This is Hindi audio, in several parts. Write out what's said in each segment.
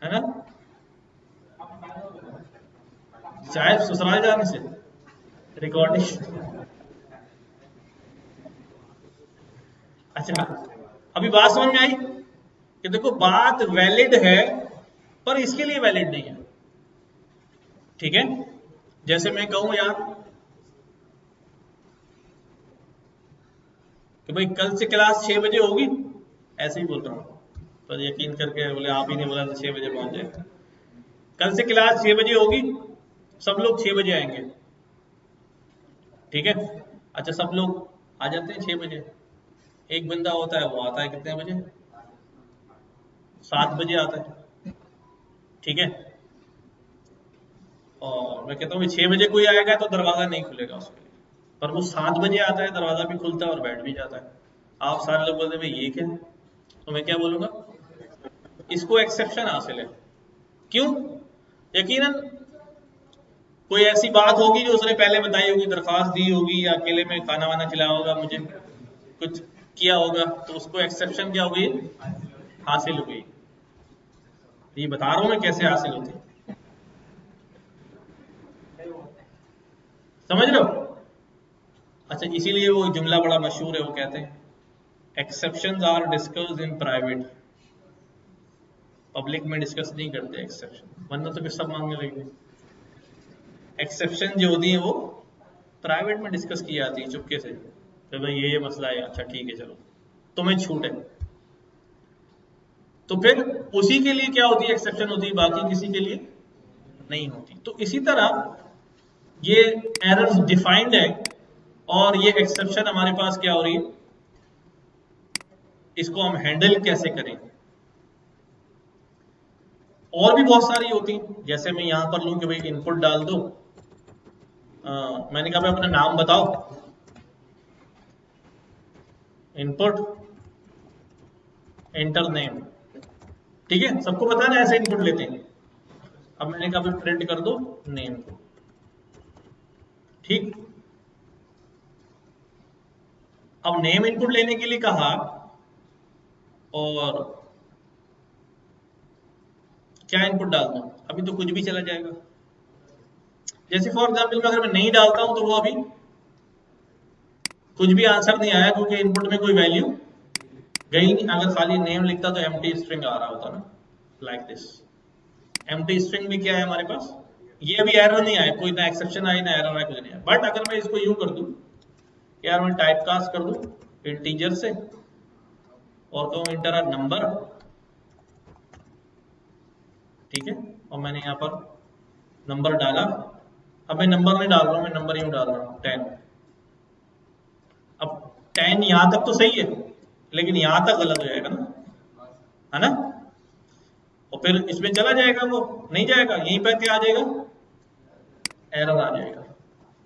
है ना? शायद ससुराल जाने से रिकॉर्डिंग। अच्छा, अभी बात समझ में आई कि देखो बात वैलिड है पर इसके लिए वैलिड नहीं है। ठीक है, जैसे मैं कहूं यार कि भाई कल से क्लास 6 बजे होगी, ऐसे ही बोल रहा हूं तो यकीन करके बोले आप ही ने बोला तो 6 बजे पहुंच जाए। कल से क्लास 6 बजे होगी, सब लोग 6 बजे आएंगे। ठीक है, अच्छा सब लोग आ जाते हैं 6 बजे। एक बंदा होता है वो आता है कितने बजे? 7 बजे आता है। ठीक है, और मैं कहता हूँ 6 बजे कोई आएगा तो दरवाजा नहीं खुलेगा उसके लिए, पर वो 7 बजे आता है, दरवाजा भी खुलता है और बैठ भी जाता है। आप सारे लोग बोलते हैं भाई ये क्या है, तो मैं क्या बोलूंगा? इसको एक्सेप्शन हासिल है। क्यों? यकीनन कोई ऐसी बात होगी जो उसने पहले बताई होगी, दरखास्त दी होगी, या अकेले में खाना वाना खिलाया होगा, मुझे कुछ किया होगा, तो उसको एक्सेप्शन क्या हुई? हासिल हुई। ये बता रहा हूं मैं कैसे हासिल होती है, समझ रहे हो? अच्छा, इसीलिए वो जुमला बड़ा मशहूर है, वो कहते हैं exceptions are discussed in private. Public में डिस्कस नहीं करते एक्सेप्शन, वरना तो फिर सब मांगने लगेंगे। एक्सेप्शन जो होती है वो प्राइवेट में डिस्कस की जाती है चुपके से, तो भाई ये मसला है, अच्छा ठीक है चलो तुम्हें छूट है। तो फिर उसी के लिए क्या होती है? एक्सेप्शन होती है, बाकी किसी के लिए नहीं होती। तो इसी तरह ये एरर्स डिफाइंड है और ये एक्सेप्शन हमारे पास क्या हो रही है, इसको हम हैंडल कैसे करें। और भी बहुत सारी होती हैं, जैसे मैं यहां पर लूं कि भाई इनपुट डाल दो, मैंने कहा भाई अपना नाम बताओ, इनपुट एंटर नेम। ठीक है, सबको पता है ना ऐसे इनपुट लेते हैं। अब मैंने कहा भाई प्रिंट कर दो नेम को। ठीक, अब नेम इनपुट लेने के लिए कहा, और क्या इनपुट डाल दूं? अभी तो कुछ भी चला जाएगा। जैसे फॉर एग्जाम्पल अगर मैं नहीं डालता हूं तो वो अभी कुछ भी आंसर नहीं आया, क्योंकि इनपुट में कोई वैल्यू गई नहीं। अगर खाली नेम लिखता तो एम्प्टी स्ट्रिंग आ रहा होता ना, लाइक दिस। एम्प्टी स्ट्रिंग भी क्या है हमारे पास, ये अभी एरर नहीं आया, कोई ना एक्सेप्शन आई ना एरर आया, कुछ नहीं आया। बट अगर मैं इसको यूं कर दूं, यार मैं टाइप कास्ट कर दूं इंटीजर से और कहूं इंटर अ नंबर, ठीक है, और मैंने यहां पर नंबर डाला। अब मैं नंबर नहीं डाल रहा हूं, मैं नंबर यूं डाल रहा हूं 10। अब 10 यहां तक तो सही है, लेकिन यहां तक गलत हो जाएगा ना, है ना? और फिर इसमें चला जाएगा, वो नहीं जाएगा, यहीं पर क्या आ जाएगा? एरर आ जाएगा,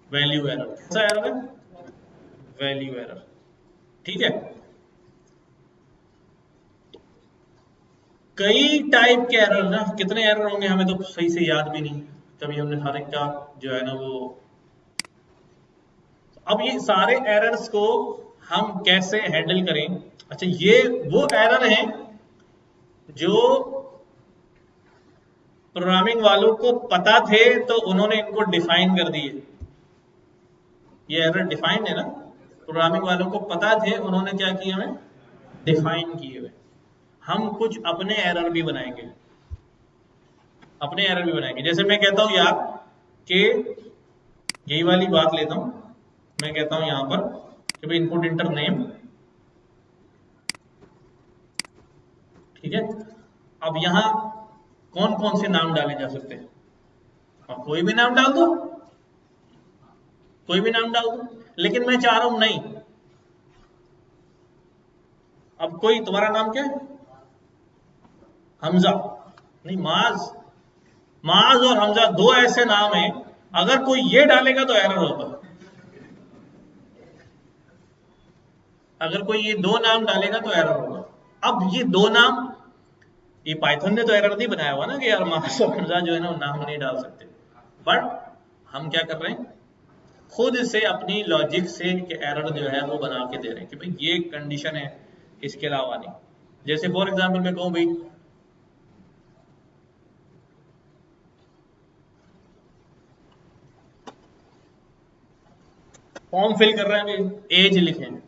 वैल्यू एरर। कैसा एरर है? Value error. ठीक है, कई टाइप के एरर ना, कितने एरर होंगे हमें तो सही से याद भी नहीं, कभी हमने हर एक का जो है ना वो। अब ये सारे एरर्स को हम कैसे हैंडल करें? अच्छा, ये वो एरर हैं जो प्रोग्रामिंग वालों को पता थे तो उन्होंने इनको डिफाइन कर दिए। ये एरर डिफाइंड है ना, प्रोग्रामिंग वालों को पता थे, उन्होंने क्या किया, हमें डिफाइन किए हुए। हम कुछ अपने एरर भी बनाएंगे, अपने एरर भी बनाएंगे। जैसे मैं कहता हूं यार कि यही वाली बात लेता हूं, मैं कहता हूं यहां पर कि भाई इनपुट इंटर नेम। ठीक है, अब यहां कौन कौन से नाम डाले जा सकते हैं? अब कोई भी नाम डाल दो, कोई भी नाम डाल दो, लेकिन मैं चाह रहा हूं नहीं। अब कोई, तुम्हारा नाम क्या है? हमजा। नहीं, माज। माज और हमजा दो ऐसे नाम हैं, अगर कोई ये डालेगा तो एरर होगा। अगर कोई ये दो नाम डालेगा तो एरर होगा। अब ये दो नाम, ये पाइथन ने तो एरर नहीं बनाया हुआ ना कि यार माज और हमजा जो है ना वो नाम नहीं डाल सकते। बट हम क्या कर रहे हैं, खुद से अपनी लॉजिक से एरर जो है वो बना के दे रहे हैं कि भाई ये कंडीशन है, इसके अलावा नहीं। जैसे फॉर एग्जाम्पल मैं कहूं भाई फॉर्म फिल कर रहे हैं, एज लिखें।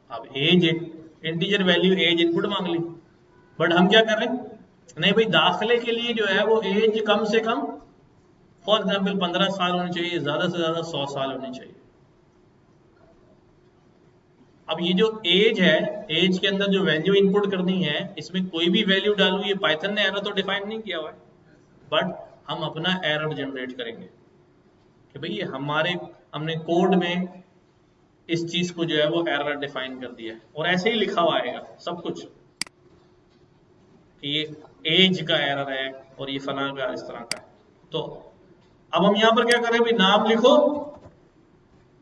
अब age integer value age input मांग ली, बट हम क्या कर रहे हैं, नहीं भाई दाखिले के लिए जो है वो एज कम से कम फॉर एग्जाम्पल 15 साल होनी चाहिए, ज्यादा से ज्यादा 100 साल होनी चाहिए। अब ये जो एज है, एज के अंदर जो वैल्यू इनपुट करनी है, इसमें कोई भी वैल्यू डालू, ये पाइथन ने एरर तो डिफाइन नहीं किया हुआ है, बट हम अपना एरर जनरेट करेंगे कि भाई ये हमने कोड में इस चीज को जो है वो एरर डिफाइन कर दिया है, और ऐसे ही लिखा हुआ आएगा सब कुछ कि ये एज का एरर है और ये फलां का इस तरह का है। तो अब हम यहां पर क्या कर रहे हैं, भाई नाम लिखो,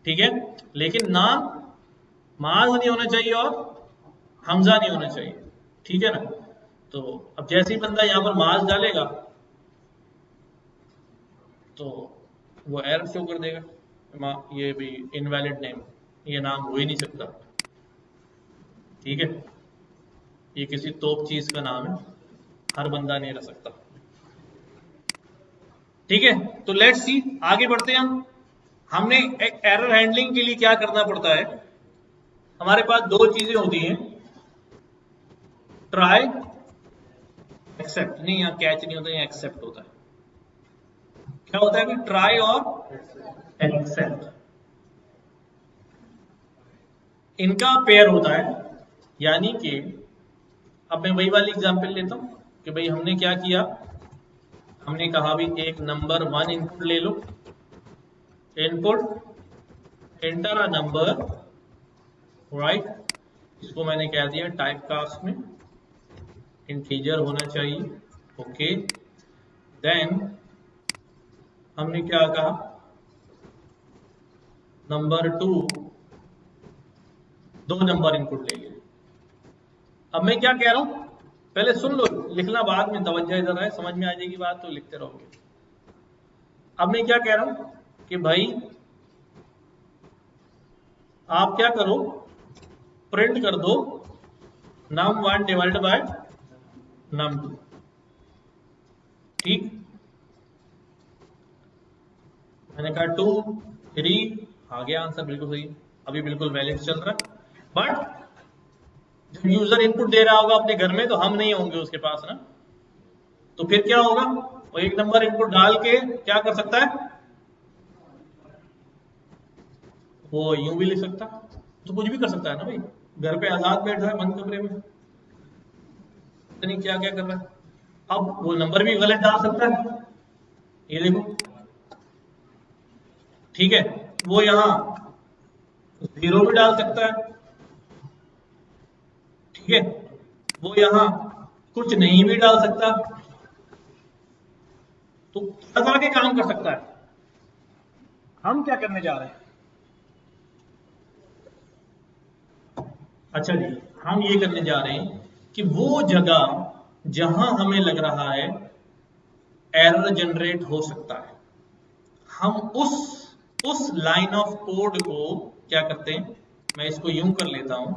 ठीक है, लेकिन नाम माज नहीं होना चाहिए और हमजा नहीं होना चाहिए, ठीक है ना। तो अब जैसे ही बंदा यहां पर माज डालेगा तो वो एरर शो कर देगा, ये भी इनवैलिड नेम, ये नाम हो ही नहीं सकता, ठीक है, ये किसी तोप चीज का नाम है, हर बंदा नहीं रह सकता, ठीक है। तो लेट्स सी, आगे बढ़ते हैं हम। हमने एक एरर हैंडलिंग के लिए क्या करना पड़ता है, हमारे पास दो चीजें होती हैं, ट्राई एक्सेप्ट, नहीं यहाँ कैच नहीं होता, यहाँ एक्सेप्ट होता है। क्या होता है कि ट्राई और एक्सेप्ट, इनका पेयर होता है, यानी कि अब मैं वही वाली एग्जांपल लेता हूं कि भाई हमने क्या किया, हमने कहा भी एक नंबर 1 इनपुट ले लो, input enter a number, right, इसको मैंने कह दिया टाइप कास्ट में इंटीजर होना चाहिए, ओके। देन हमने क्या कहा, नंबर 2 दो नंबर इनपुट ले लिए। अब मैं क्या कह रहा हूं, पहले सुन लो, लिखना बाद में, तवज्जो इधर है, समझ में आ जाएगी बात तो लिखते रहोगे। अब मैं क्या कह रहा हूं कि भाई आप क्या करो, प्रिंट कर दो num1 डिवाइड बाय num2, ठीक। मैंने कहा 2 3 आ गया आंसर, बिल्कुल सही, अभी बिल्कुल वैलिड चल रहा है। बट जब यूजर इनपुट दे रहा होगा अपने घर में, तो हम नहीं होंगे उसके पास ना, तो फिर क्या होगा, वो एक नंबर इनपुट डाल के क्या कर सकता है, वो यूं भी लिख सकता है, तो कुछ भी कर सकता है ना भाई, घर पे आजाद बैठा है बंद कमरे में, नहीं क्या क्या कर रहा है। अब वो नंबर भी गलत डाल सकता है, ये देखो, ठीक है, वो यहां 0 भी डाल सकता है, ठीक है, वो यहां कुछ नहीं भी डाल सकता, तो तरह तरह के काम कर सकता है। हम क्या करने जा रहे हैं, अच्छा जी, हम ये करने जा रहे हैं कि वो जगह जहां हमें लग रहा है एरर जनरेट हो सकता है, हम उस लाइन ऑफ कोड को क्या करते हैं, मैं इसको यूं कर लेता हूं,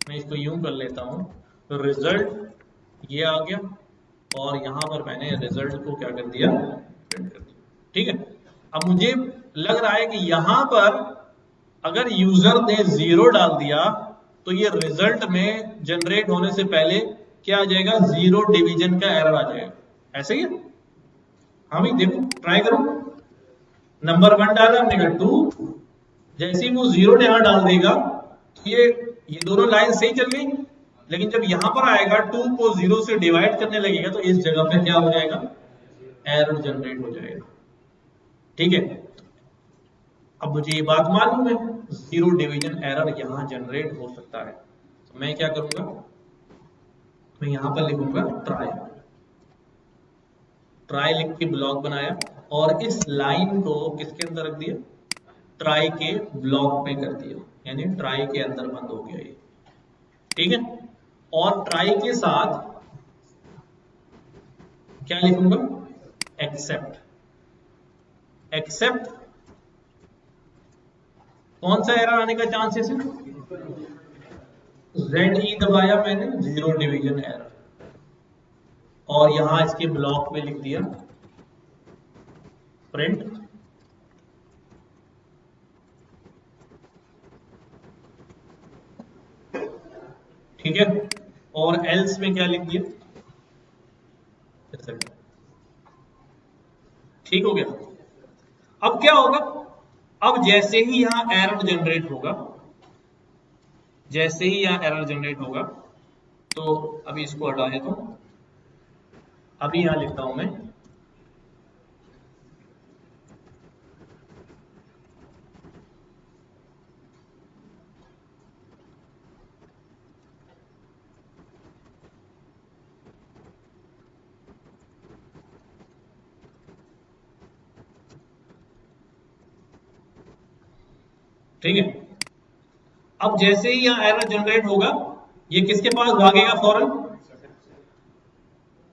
मैं इसको यूं कर लेता हूं, तो रिजल्ट ये आ गया, और यहां पर मैंने रिजल्ट को क्या कर दिया, प्रिंट कर दिया, ठीक है। अब मुझे लग रहा है कि यहां पर अगर यूजर ने 0 डाल दिया, तो ये रिजल्ट में जनरेट होने से पहले क्या आ जाएगा, 0 डिवीजन का एरर आ जाएगा, ऐसे ही है। हाँ भाई देखो, ट्राई करो, नंबर 1 डाला हमने कहा 2, जैसे ही वो 0 यहां डाल देगा, तो ये दोनों लाइन सही चल गई, लेकिन जब यहां पर आएगा 2 को 0 से डिवाइड करने लगेगा, तो इस जगह पे क्या हो जाएगा, एरर जनरेट हो जाएगा, ठीक है। अब मुझे ये बात मालूम है 0 डिवीजन एरर यहां जनरेट हो सकता है, तो मैं क्या करूंगा, मैं यहां पर लिखूंगा ट्राई, ट्राई लिख के ब्लॉक बनाया, और इस लाइन को किसके अंदर रख दिया, ट्राई के ब्लॉक में कर दिया, यानी ट्राई के अंदर बंद हो गया ये, ठीक है। और ट्राई के साथ क्या लिखूंगा, एक्सेप्ट, एक्सेप्ट कौन सा एरर आने का चांसेस है, ZE दबाया मैंने, 0 डिवीजन एरर, और यहां इसके ब्लॉक में लिख दिया प्रिंट ठीक है, और एल्स में क्या लिख दिया, ठीक हो गया। अब क्या होगा, अब जैसे ही यहां एरर जनरेट होगा, जैसे ही यहां एरर जनरेट होगा, तो अभी इसको हटाए तो अभी यहां लिखता हूं मैं, ठीक है। अब जैसे ही यहां एरर जनरेट होगा, ये किसके पास भागेगा फौरन,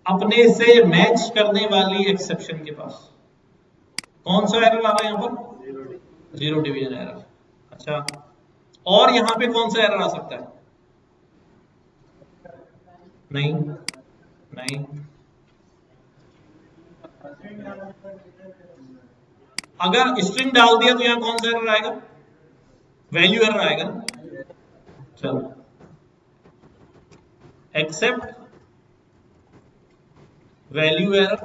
अपने से मैच करने वाली एक्सेप्शन के पास। कौन सा एरर आ रहा है यहां पर, जीरो डिवीजन एरर। अच्छा, और यहां पे कौन सा एरर आ सकता है, नहीं नहीं, अगर स्ट्रिंग डाल दिया तो यहां कौन सा एरर आएगा, वैल्यू एरर आएगा ना। चलो, एक्सेप्ट वैल्यू एरर,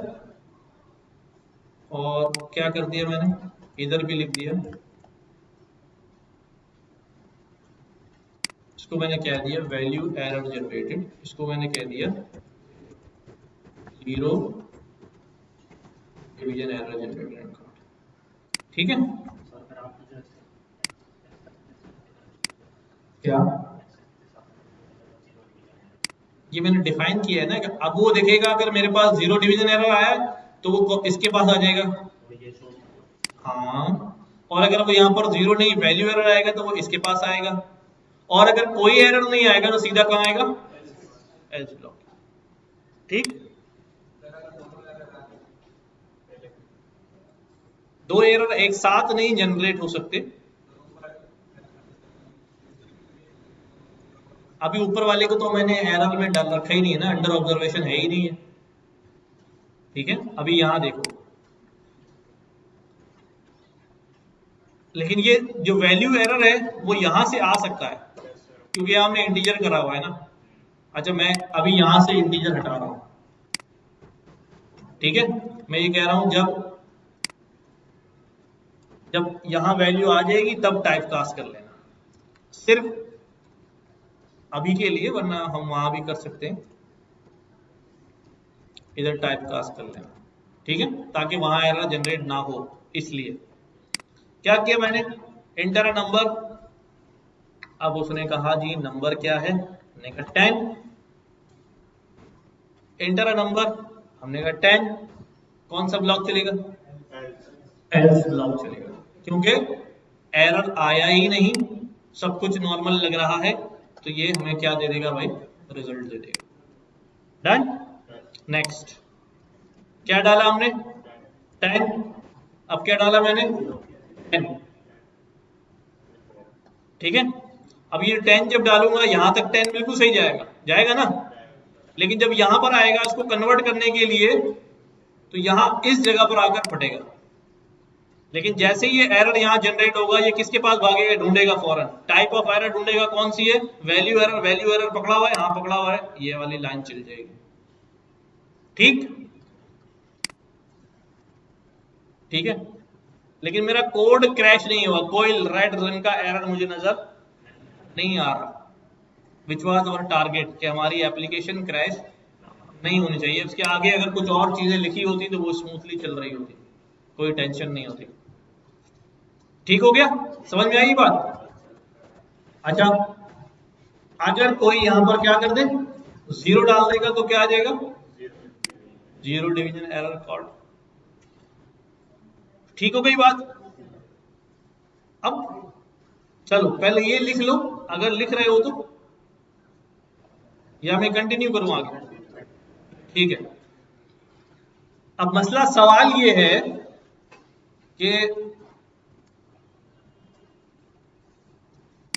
और क्या कर दिया मैंने, इधर भी लिख दिया, इसको मैंने कह दिया वैल्यू एरर जनरेटेड, इसको मैंने कह दिया जीरो डिवीजन एरर जनरेटेड। ठीक है, क्या ये मैंने डिफाइन किया है ना, कि अब वो देखेगा अगर मेरे पास जीरो डिवीजन एरर आया है तो वो इसके पास आ जाएगा, हाँ, और अगर वो यहाँ पर जीरो नहीं वैल्यू एरर आएगा तो वो इसके पास आएगा, और अगर कोई एरर नहीं आएगा तो सीधा कहाँ आएगा, एल्स ब्लॉक। ठीक, दो एरर एक साथ नहीं जनरेट हो सकते। अभी ऊपर वाले को तो मैंने एरर में डाल रखा ही नहीं है ना, अंडर ऑब्जर्वेशन है ही नहीं है। ठीक है, अभी यहां देखो, लेकिन ये जो वैल्यू एरर है वो यहां से आ सकता है, क्योंकि हमने इंटीजर करा हुआ है ना। अच्छा, मैं अभी यहां से इंटीजर हटा रहा हूं, ठीक है, मैं ये कह रहा हूं जब जब यहां वैल्यू आ जाएगी तब टाइप कास्ट कर लेना, सिर्फ अभी के लिए, वरना हम वहां भी कर सकते हैं, इधर टाइप कास्ट कर लेना, ठीक है, ताकि वहां एरर जनरेट ना हो। इसलिए क्या किया मैंने, इंटर अ नंबर, अब उसने कहा जी नंबर क्या है, हमने कहा 10, इंटर अ नंबर, हमने कहा 10, कौन सा ब्लॉक चलेगा, एल्स ब्लॉक चलेगा, क्योंकि एरर आया ही नहीं, सब कुछ नॉर्मल लग रहा है, तो ये हमें क्या दे देगा भाई, रिजल्ट दे देगा। डन, नेक्स्ट, क्या डाला हमने, 10, अब क्या डाला मैंने, 10, ठीक है। अब ये 10 जब डालूंगा यहां तक 10 बिल्कुल सही जाएगा, जाएगा ना, लेकिन जब यहां पर आएगा इसको कन्वर्ट करने के लिए, तो यहां इस जगह पर आकर फटेगा, लेकिन जैसे ही ये एरर यहां जनरेट होगा ये किसके पास भागेगा, ढूंढेगा फौरन, टाइप ऑफ एरर ढूंढेगा, कौन सी है, वैल्यू एरर, वैल्यू एरर पकड़ा हुआ है, हाँ पकड़ा हुआ है, ये वाली लाइन चल जाएगी। ठीक, ठीक है, लेकिन मेरा कोड क्रैश नहीं हुआ, कोई रेड रंग का एरर मुझे नजर नहीं आ रहा, विच वॉज अवर टारगेट, कि हमारी एप्लीकेशन क्रैश नहीं होनी चाहिए, उसके आगे अगर कुछ और चीजें लिखी होती तो वो स्मूथली चल रही होती, कोई टेंशन नहीं होती। ठीक हो गया, समझ में आई बात। अच्छा, अगर कोई यहां पर क्या कर दे, जीरो डाल देगा तो क्या आ जाएगा, जीरो डिवीजन एरर कॉल्ड। ठीक हो गई बात। अब चलो पहले ये लिख लो, अगर लिख रहे हो तो, या मैं कंटिन्यू करूं आगे, ठीक है। अब मसला सवाल ये है कि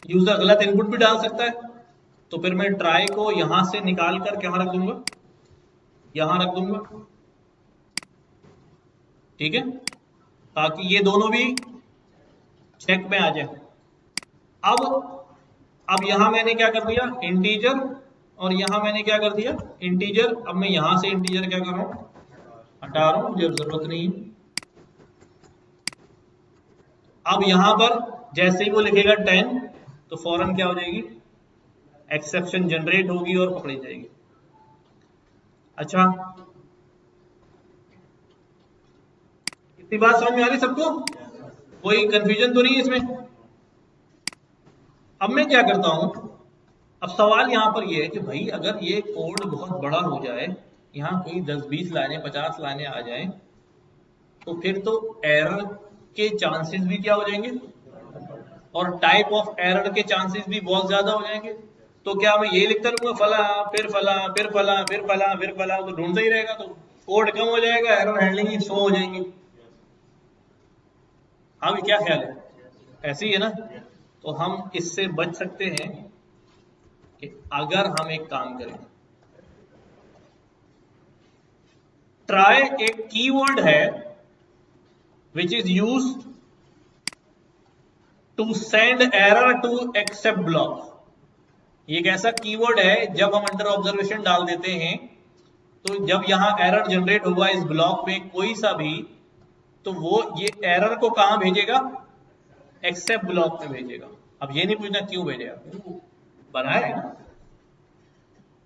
यूजर गलत इनपुट भी डाल सकता है, तो फिर मैं ट्राई को यहां से निकाल कर कहां रख दूंगा, यहां रख दूंगा, ठीक है, ताकि ये दोनों भी चेक में आ जाए। अब अब यहां मैंने क्या कर दिया, इंटीजर, और यहां मैंने क्या कर दिया, इंटीजर। अब मैं यहां से इंटीजर क्या कर रहा हूं, हटा रहा हूं, जब जरूरत नहीं है। अब यहां पर जैसे ही वो लिखेगा 10, तो फौरन क्या हो जाएगी, एक्सेप्शन जनरेट होगी और पकड़ी जाएगी। अच्छा, इतनी बात समझ में आ रही सबको, कोई कंफ्यूजन तो नहीं है इसमें? अब मैं क्या करता हूं, अब सवाल यहां पर ये है कि भाई अगर ये कोड बहुत बड़ा हो जाए, यहां कोई 10-20 लाइनें 50 लाइनें आ जाएं, तो फिर तो एरर के चांसेस भी क्या हो जाएंगे, और टाइप ऑफ एरर के चांसेस भी बहुत ज्यादा हो जाएंगे। तो क्या मैं ये लिखता रहूंगा फला फिर फला फिर फला फिर फला फिर फला, तो ढूंढता ही रहेगा, तो कोड कम हो जाएगा, एरर हैंडलिंग ही स्लो हो जाएंगी। हाँ भी, क्या ख्याल है, ऐसे ही है ना? तो हम इससे बच सकते हैं कि अगर हम एक काम करें, ट्राई एक कीवर्ड है which is used to send error to except block. ये एक ऐसा कीवर्ड है, जब हम अंडर ऑब्जर्वेशन डाल देते हैं, तो जब यहां एरर जनरेट होगा इस ब्लॉक में कोई सा भी, तो वो ये एरर को कहां भेजेगा, एक्सेप्ट ब्लॉक में भेजेगा। अब ये नहीं पूछना क्यों भेजेगा, बनाया है ना।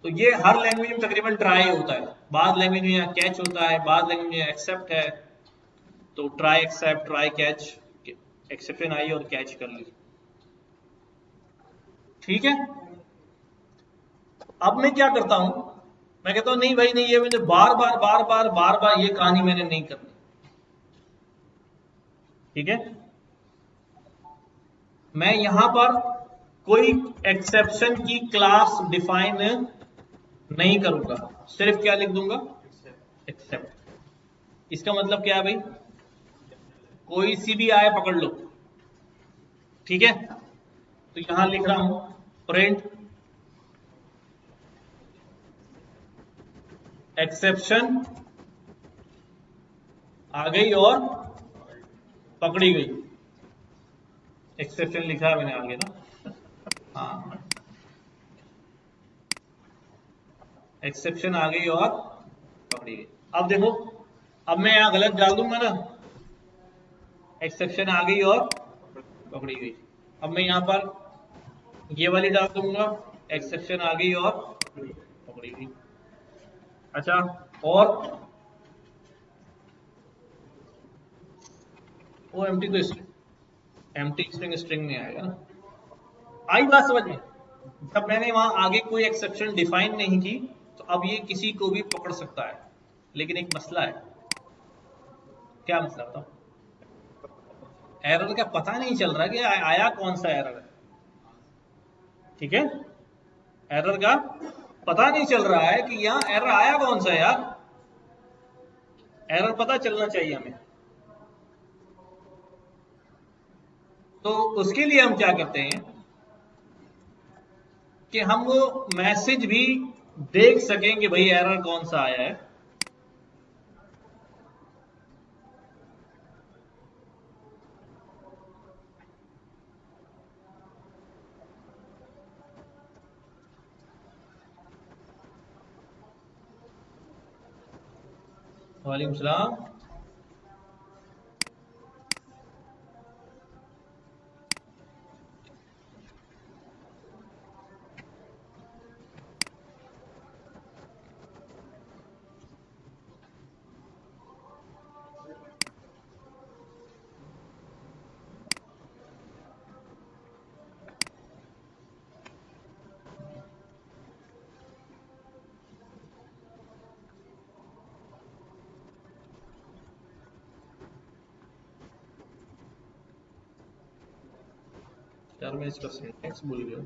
तो ये हर लैंग्वेज में तकरीबन ट्राई होता है, बाद लैंग्वेज में यहाँ कैच होता है, बाद लैंग्वेज में एक्सेप्ट है। तो try except try catch, exception आई और कैच कर ली, ठीक है। अब मैं क्या करता हूं, मैं कहता हूं नहीं भाई नहीं, ये मुझे बार बार बार बार बार बार ये कहानी मैंने नहीं करनी, ठीक है। मैं यहां पर कोई एक्सेप्शन की क्लास डिफाइन नहीं करूंगा, सिर्फ क्या लिख दूंगा, एक्सेप्ट। इसका मतलब क्या है भाई, कोई सी भी आए पकड़ लो, ठीक है। तो यहां लिख रहा हूं प्रिंट एक्सेप्शन आ गई और पकड़ी गई। एक्सेप्शन लिखा है मैंने आगे ना, हाँ, एक्सेप्शन आ गई और पकड़ी गई। अब देखो, अब मैं यहां गलत डाल दूंगा ना, एक्सेप्शन आ गई और पकड़ी गई। अब मैं यहां पर ये वाली डाल दूंगा, एक्सेप्शन आ गई और पकड़ी गई। अच्छा, और वो एम्प्टी तो एम्प्टी स्ट्रिंग स्ट्रिंग में आएगा ना। आई बात समझ में? जब मैंने वहां आगे कोई एक्सेप्शन डिफाइन नहीं की, तो अब ये किसी को भी पकड़ सकता है, लेकिन एक मसला है। क्या मसला बताओ? एरर का पता नहीं चल रहा कि आया कौन सा एरर है, ठीक है। एरर का पता नहीं चल रहा है कि यहाँ एरर आया कौन सा है यार, एरर पता चलना चाहिए हमें। तो उसके लिए हम क्या करते हैं कि हम वो मैसेज भी देख सकें कि भाई एरर कौन सा आया है। वालेकुम सलाम। यार मैं इसका सिंटेक्स भूल गया।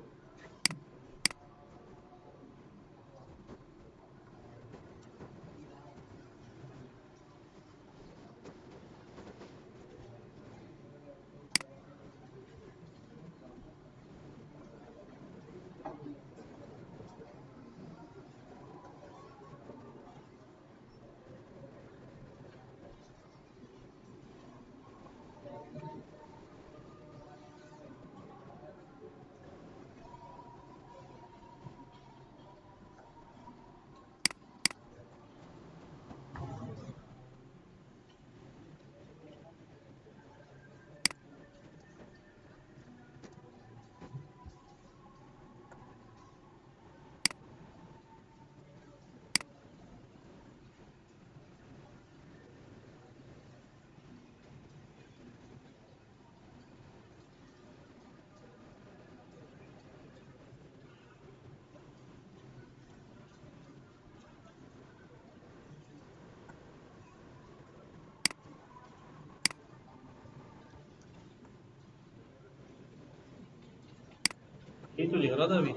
तो लिख रहा था अभी।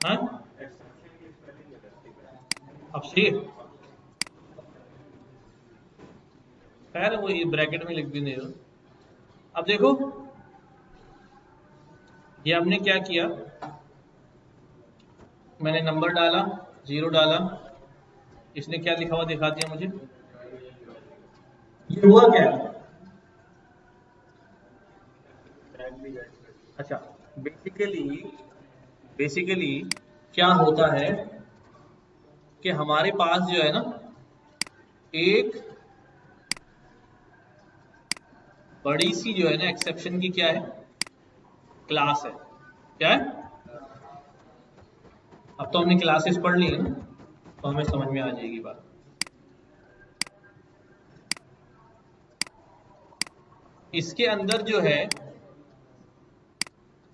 हाँ अब सही है। खैर वो ये ब्रैकेट में लिख भी नहीं रहा। अब देखो ये हमने क्या किया, मैंने नंबर डाला, 0 डाला, इसने क्या लिखा हुआ दिखा दिया मुझे। ये हुआ क्या? अच्छा, बेसिकली क्या होता है कि हमारे पास जो है ना एक बड़ी सी जो है ना एक्सेप्शन की क्या है, क्लास है। क्या है? अब तो हमने क्लासेस पढ़ ली है ना, तो हमें समझ में आ जाएगी बात। इसके अंदर जो है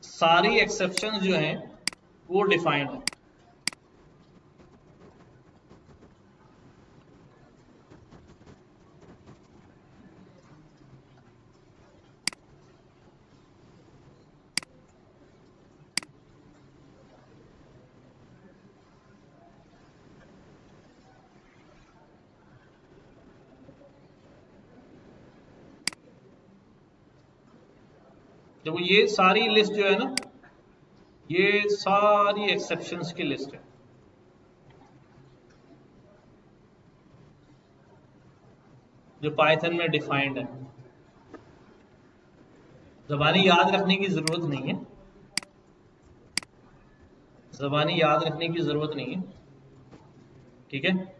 सारी एक्सेप्शंस जो हैं वो डिफाइंड है। जब ये सारी लिस्ट जो है ना, ये सारी एक्सेप्शंस की लिस्ट है। जो पाइथन में डिफाइंड है। ज़बानी याद रखने की जरूरत नहीं है, ज़बानी याद रखने की जरूरत नहीं है, ठीक है।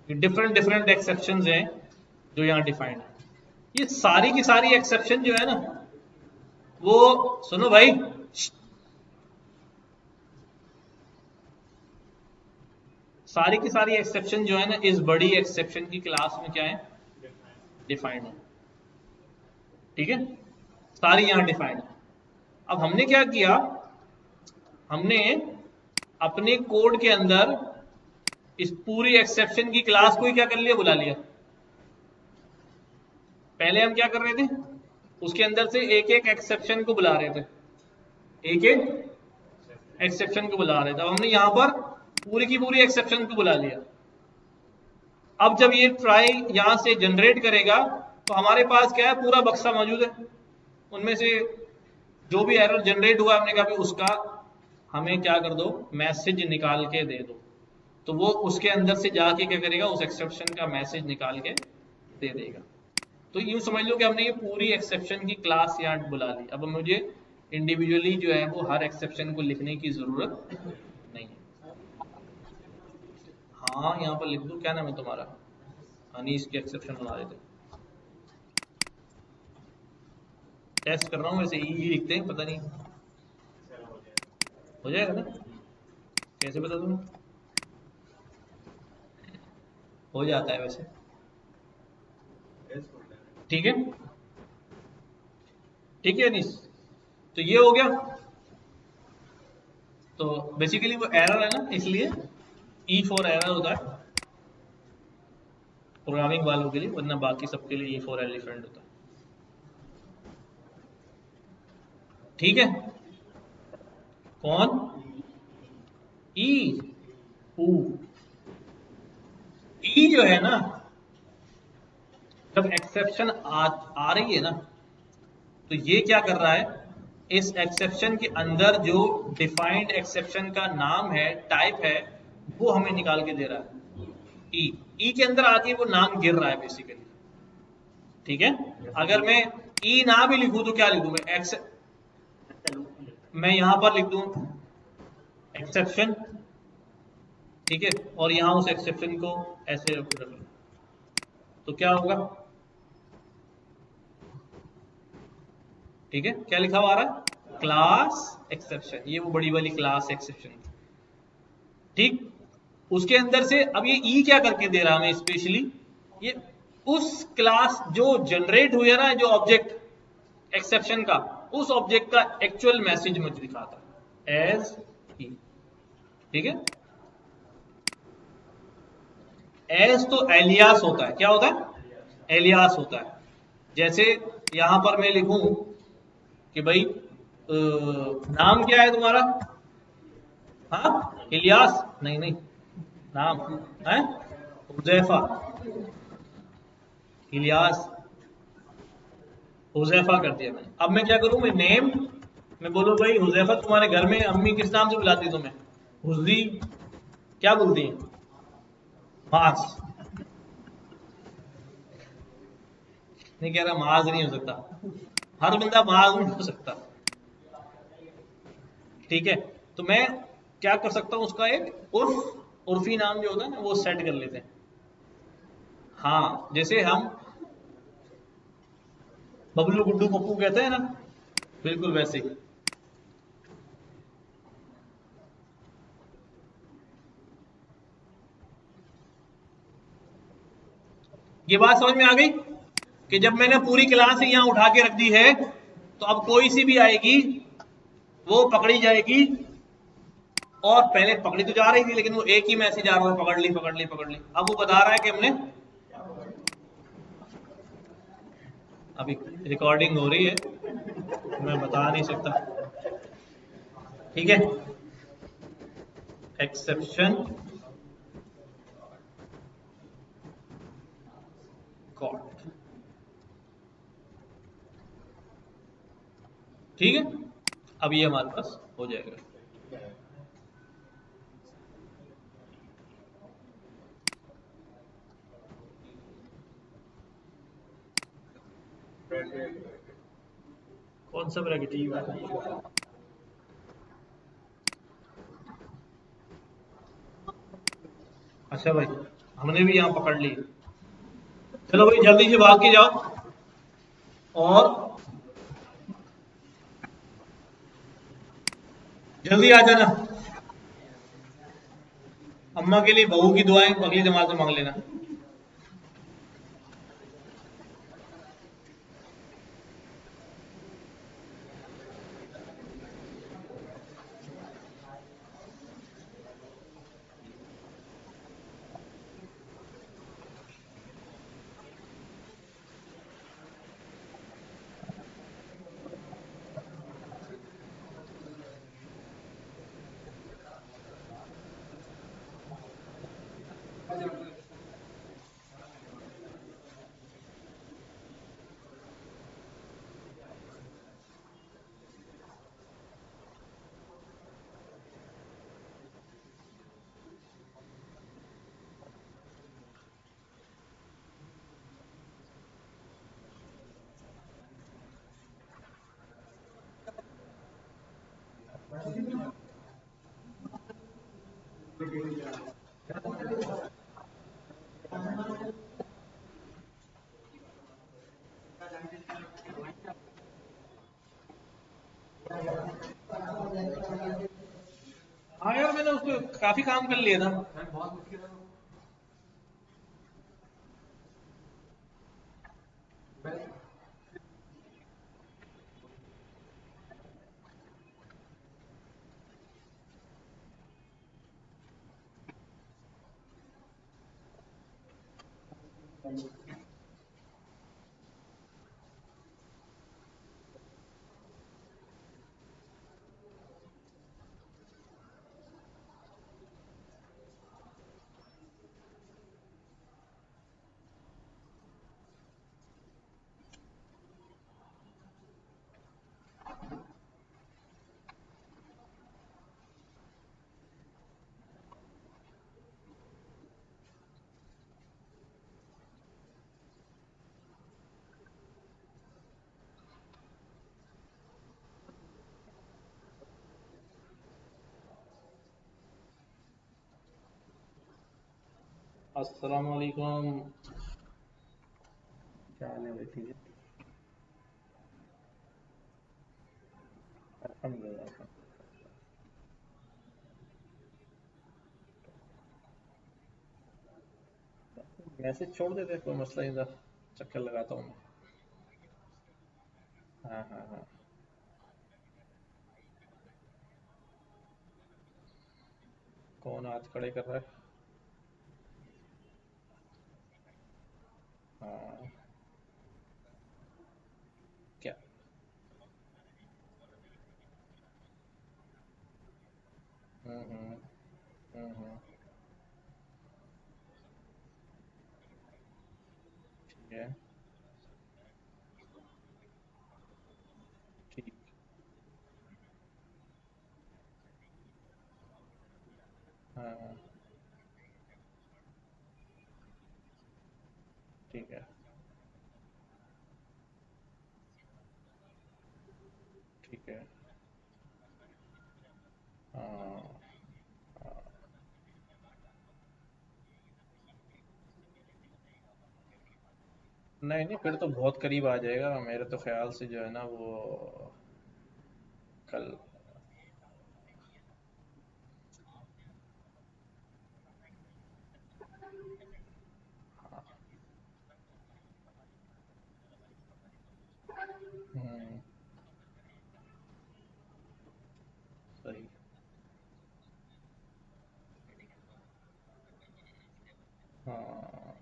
डिफरेंट डिफरेंट एक्सेप्शंस हैं जो यहाँ डिफाइंड है। ये सारी की सारी एक्सेप्शन जो है ना वो, सुनो भाई, सारी की सारी एक्सेप्शन जो है ना इस बड़ी एक्सेप्शन की क्लास में क्या है, डिफाइंड है, ठीक है। सारी यहां डिफाइंड है। अब हमने क्या किया, हमने अपने कोड के अंदर इस पूरी एक्सेप्शन की क्लास को ही क्या कर लिया, बुला लिया। पहले हम क्या कर रहे थे, उसके अंदर से एक एक एक्सेप्शन को बुला रहे थे, एक एक एक्सेप्शन को बुला रहे थे। अब हमने यहां पर पूरी की पूरी एक्सेप्शन को बुला लिया। अब जब ये ट्राई यहां से जनरेट करेगा तो हमारे पास क्या है, पूरा बक्सा मौजूद है। उनमें से जो भी एरर जनरेट हुआ हमने कहा उसका हमें क्या कर दो, मैसेज निकाल के दे दो। तो वो उसके अंदर से जाके क्या करेगा, उस एक्सेप्शन का मैसेज निकाल के दे देगा। तो यूं समझ लो कि हमने ये पूरी एक्सेप्शन की क्लास यहाँ बुला ली। अब मुझे इंडिविजुअली जो है वो हर एक्सेप्शन को लिखने की जरूरत नहीं है। हाँ यहाँ पर लिख दो, क्या नाम है तुम्हारा, अनीस की एक्सेप्शन बना देते। टेस्ट कर रहा हूँ, वैसे ई लिखते हैं, पता नहीं हो जाएगा ना, कैसे बता दूँ, हो जाता है वैसे, ठीक है, ठीक है अनीस। तो ये हो गया। तो बेसिकली वो एरर है ना, इसलिए ई फॉर एरर होता है प्रोग्रामिंग वालों के लिए, वरना बाकी सबके लिए ई फॉर एलिफेंट होता है, ठीक है। कौन? ई, ऊ, ई जो है ना, जब एक्सेप्शन आ रही है ना, तो ये क्या कर रहा है, इस एक्सेप्शन के अंदर जो डिफाइंड एक्सेप्शन का नाम है, टाइप है, वो हमें निकाल के दे रहा है। ई के अंदर आके वो नाम गिर रहा है बेसिकली, ठीक है। अगर मैं ई ना भी लिखूं तो क्या लिखूं मैं यहां पर लिख दूं एक्सेप्शन, ठीक है, और यहां उस एक्सेप्शन को ऐसे रख लूं, तो क्या होगा, ठीक है। क्या लिखा हुआ आ रहा है, क्लास एक्सेप्शन, ये वो बड़ी वाली क्लास एक्सेप्शन, ठीक। उसके अंदर से अब ये ई क्या करके दे रहा है हमें स्पेशली, ये उस क्लास जो जनरेट हुई है ना, जो ऑब्जेक्ट एक्सेप्शन का, उस ऑब्जेक्ट का एक्चुअल मैसेज मुझे दिखाता है एज ई, ठीक है। एस तो एलियास होता है, क्या होता है, एलियास होता है। जैसे यहां पर मैं लिखूं कि भाई नाम क्या है तुम्हारा, हाँ इलियास, नहीं नहीं, नाम है हुजैफा, इलियास हुजैफा कर दिया मैंने। अब मैं क्या करूं, मैं नेम, मैं बोलूं भाई हुजैफा तुम्हारे घर में अम्मी किस नाम से बुलाती है तुम्हें, हुजी, क्या बोलती है, मास, नहीं कह रहा माज नहीं हो सकता, हर बंदा माज नहीं हो सकता, ठीक है। तो मैं क्या कर सकता हूं, उसका एक उर्फी नाम जो होता है ना वो सेट कर लेते हैं। हाँ जैसे हम बबलू गुड्डू पप्पू कहते हैं ना, बिल्कुल वैसे ही। ये बात समझ में आ गई कि जब मैंने पूरी क्लास यहाँ उठा के रख दी है तो अब कोई सी भी आएगी वो पकड़ी जाएगी, और पहले पकड़ी तो जा रही थी लेकिन वो एक ही मैसेज आ रहा है, पकड़ ली पकड़ ली पकड़ ली, अब वो बता रहा है कि हमने, अभी रिकॉर्डिंग हो रही है मैं बता नहीं सकता, ठीक है। एक्सेप्शन कॉट, ठीक है। अब ये हमारे पास हो जाएगा। कौन सा ब्रैकेट है, अच्छा भाई हमने भी यहाँ पकड़ ली, चलो भाई जल्दी से भाग के जाओ और जल्दी आ जाना, अम्मा के लिए बहू की दुआएं अगली जमात में मांग लेना। हाँ यार मैंने उसको काफी काम कर लिया था। अस्सलाम वालेकुम, क्या हाल है भाई, ठीक है, अल्हम्दुलिल्लाह। मैसेज छोड़ देते, कोई मसला नहीं था, चक्कर लगाता हूँ मैं। हाँ हाँ हाँ। कौन हाथ खड़े कर रहा है, हाँ। क्या? हम्म। हम्म। ठीक है। ठीक। हाँ। ठीक है। ठीक है। हाँ। नहीं नहीं, फिर तो बहुत करीब आ जाएगा मेरे तो ख्याल से, जो है ना वो कल। हाँ। हम्म। सही। हाँ।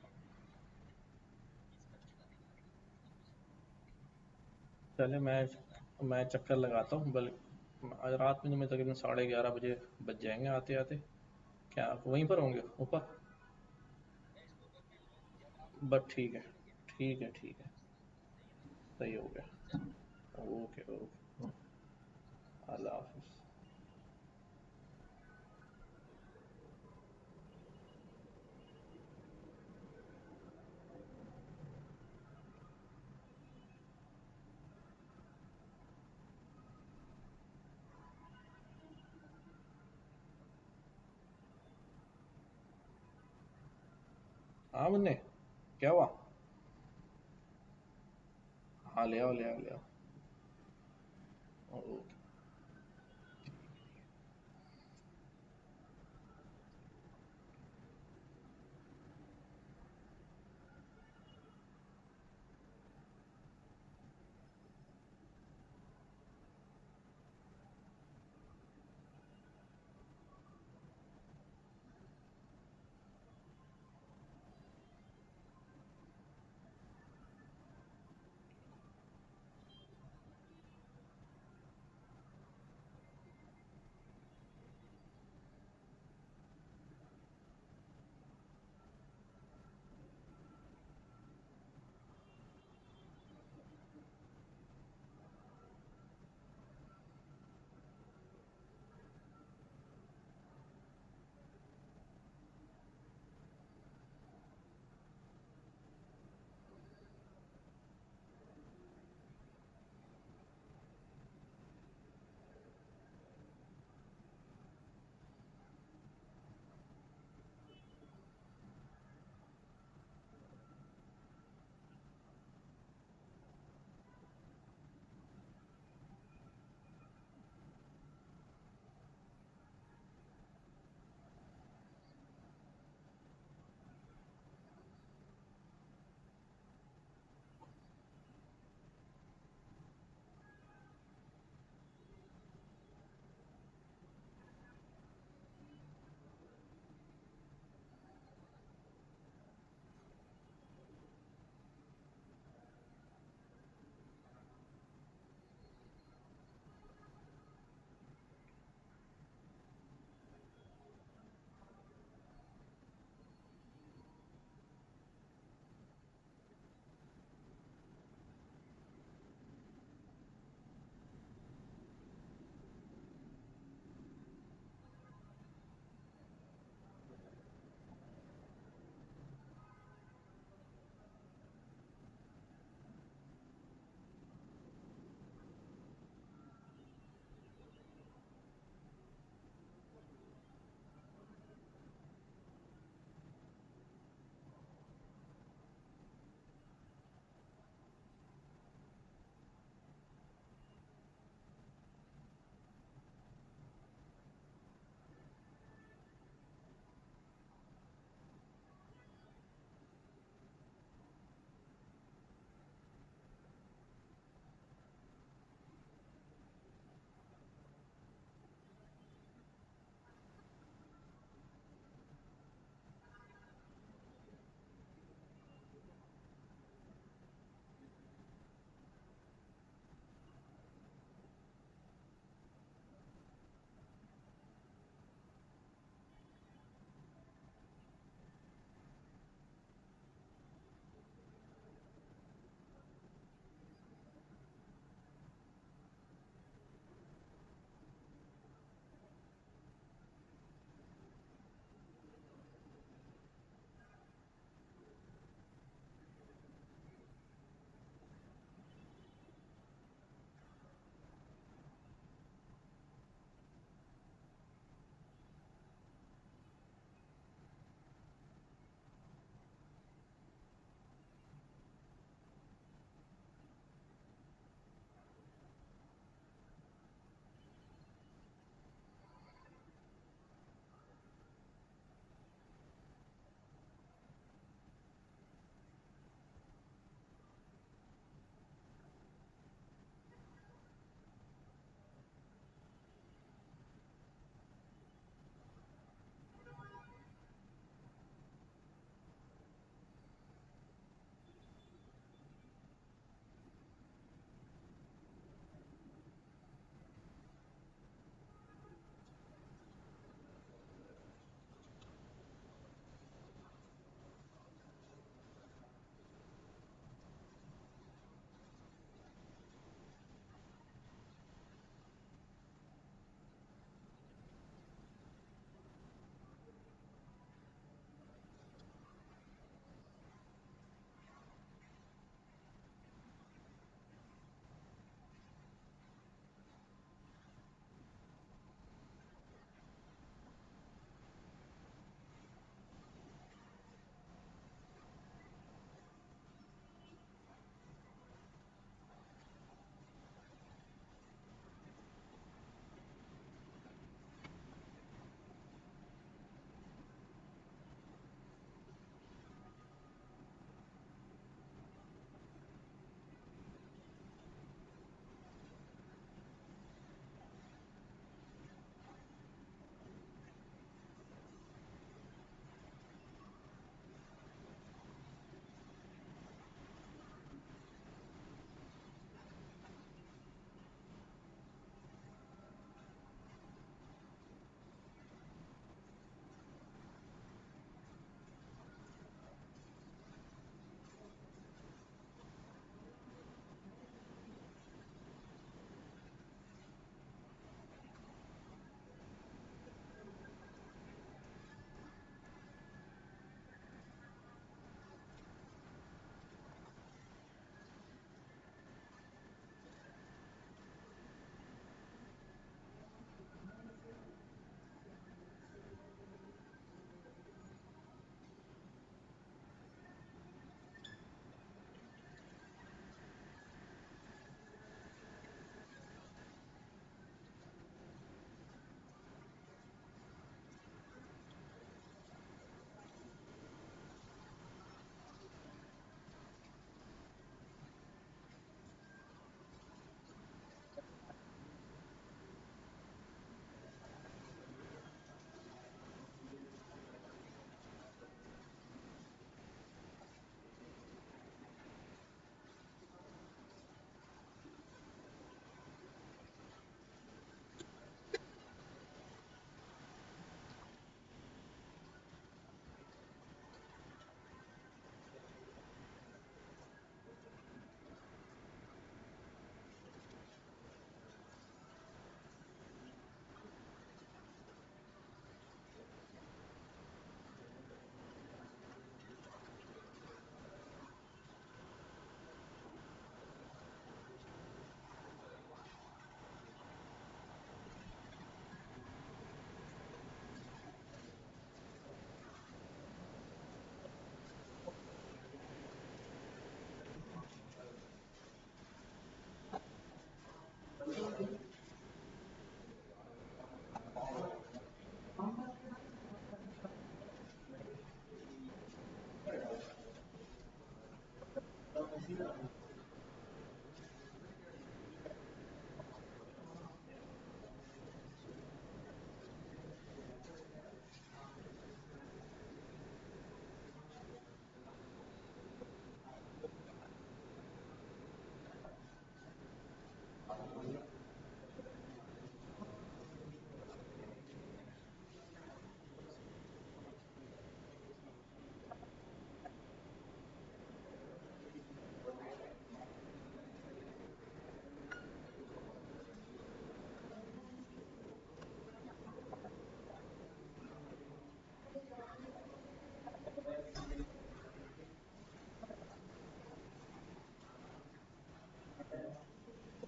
चले, मैं चक्कर लगाता हूँ, बल्कि आज रात में तो मैं तकरीबन 11:30 बजे बज जाएंगे आते आते। क्या आप वहीं पर होंगे ऊपर? बस ठीक है। ठीक है। ठीक है। सही हो गया। Okay okay. अल्लाह हाफिज़। हाँ मुन्ने, क्या हुआ? हाँ ले आओ ले आओ ले आओ। ओके।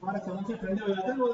हमारे समोसे ठंडे हो जाते हैं वो।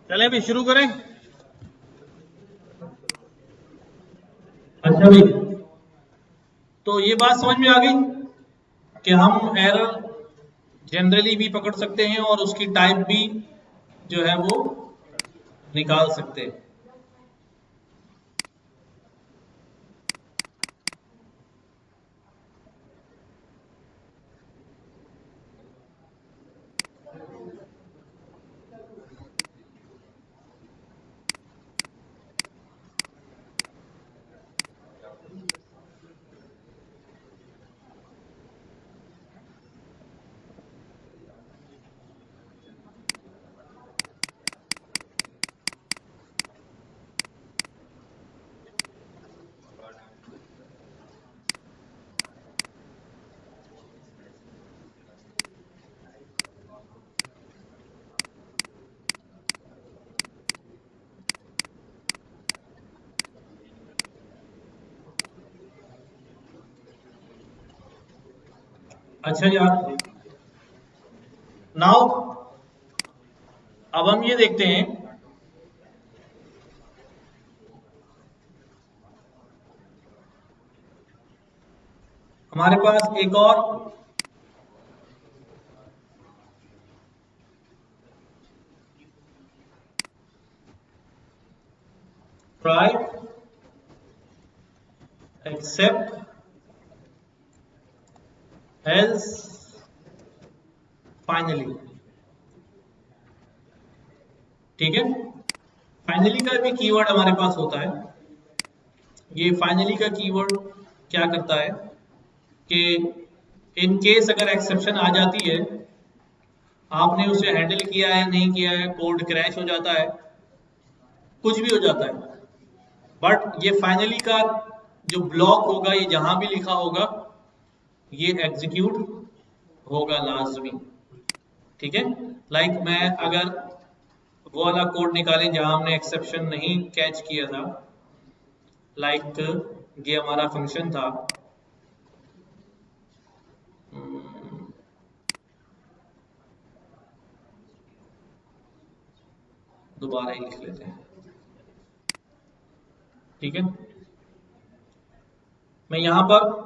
चले अभी शुरू करें। अच्छा भाई, तो ये बात समझ में आ गई कि हम एरर जनरली भी पकड़ सकते हैं और उसकी टाइप भी जो है वो निकाल सकते हैं। अच्छा यार, नाउ अब हम ये देखते हैं, हमारे पास एक और ट्राई एक्सेप्ट एल्स फाइनली, ठीक है। फाइनली का भी कीवर्ड हमारे पास होता है। ये फाइनली का कीवर्ड क्या करता है कि इन केस अगर एक्सेप्शन आ जाती है, आपने उसे हैंडल किया है नहीं किया है, कोड क्रैश हो जाता है, कुछ भी हो जाता है, बट ये फाइनली का जो ब्लॉक होगा, ये जहां भी लिखा होगा, ये एग्जीक्यूट होगा लाजमी, ठीक है। लाइक मैं अगर वो वाला कोड निकालें जहां हमने एक्सेप्शन नहीं कैच किया था, लाइक ये हमारा फंक्शन था, दोबारा ही लिख लेते हैं, ठीक है। मैं यहां पर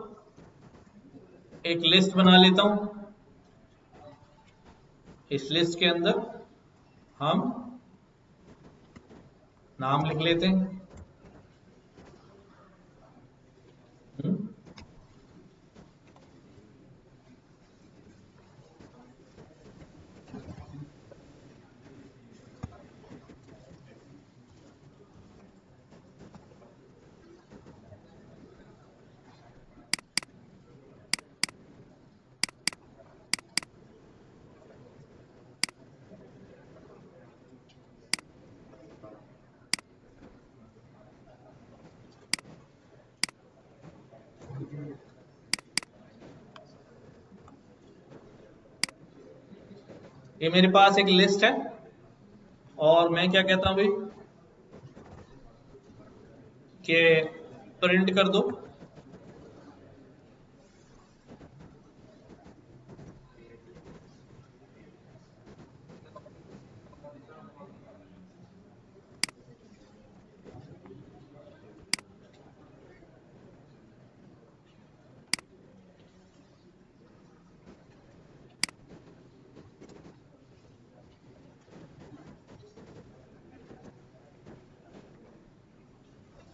एक लिस्ट बना लेता हूं, इस लिस्ट के अंदर हम नाम लिख लेते हैं। हम्म, ये मेरे पास एक लिस्ट है और मैं क्या कहता हूं भाई कि प्रिंट कर दो।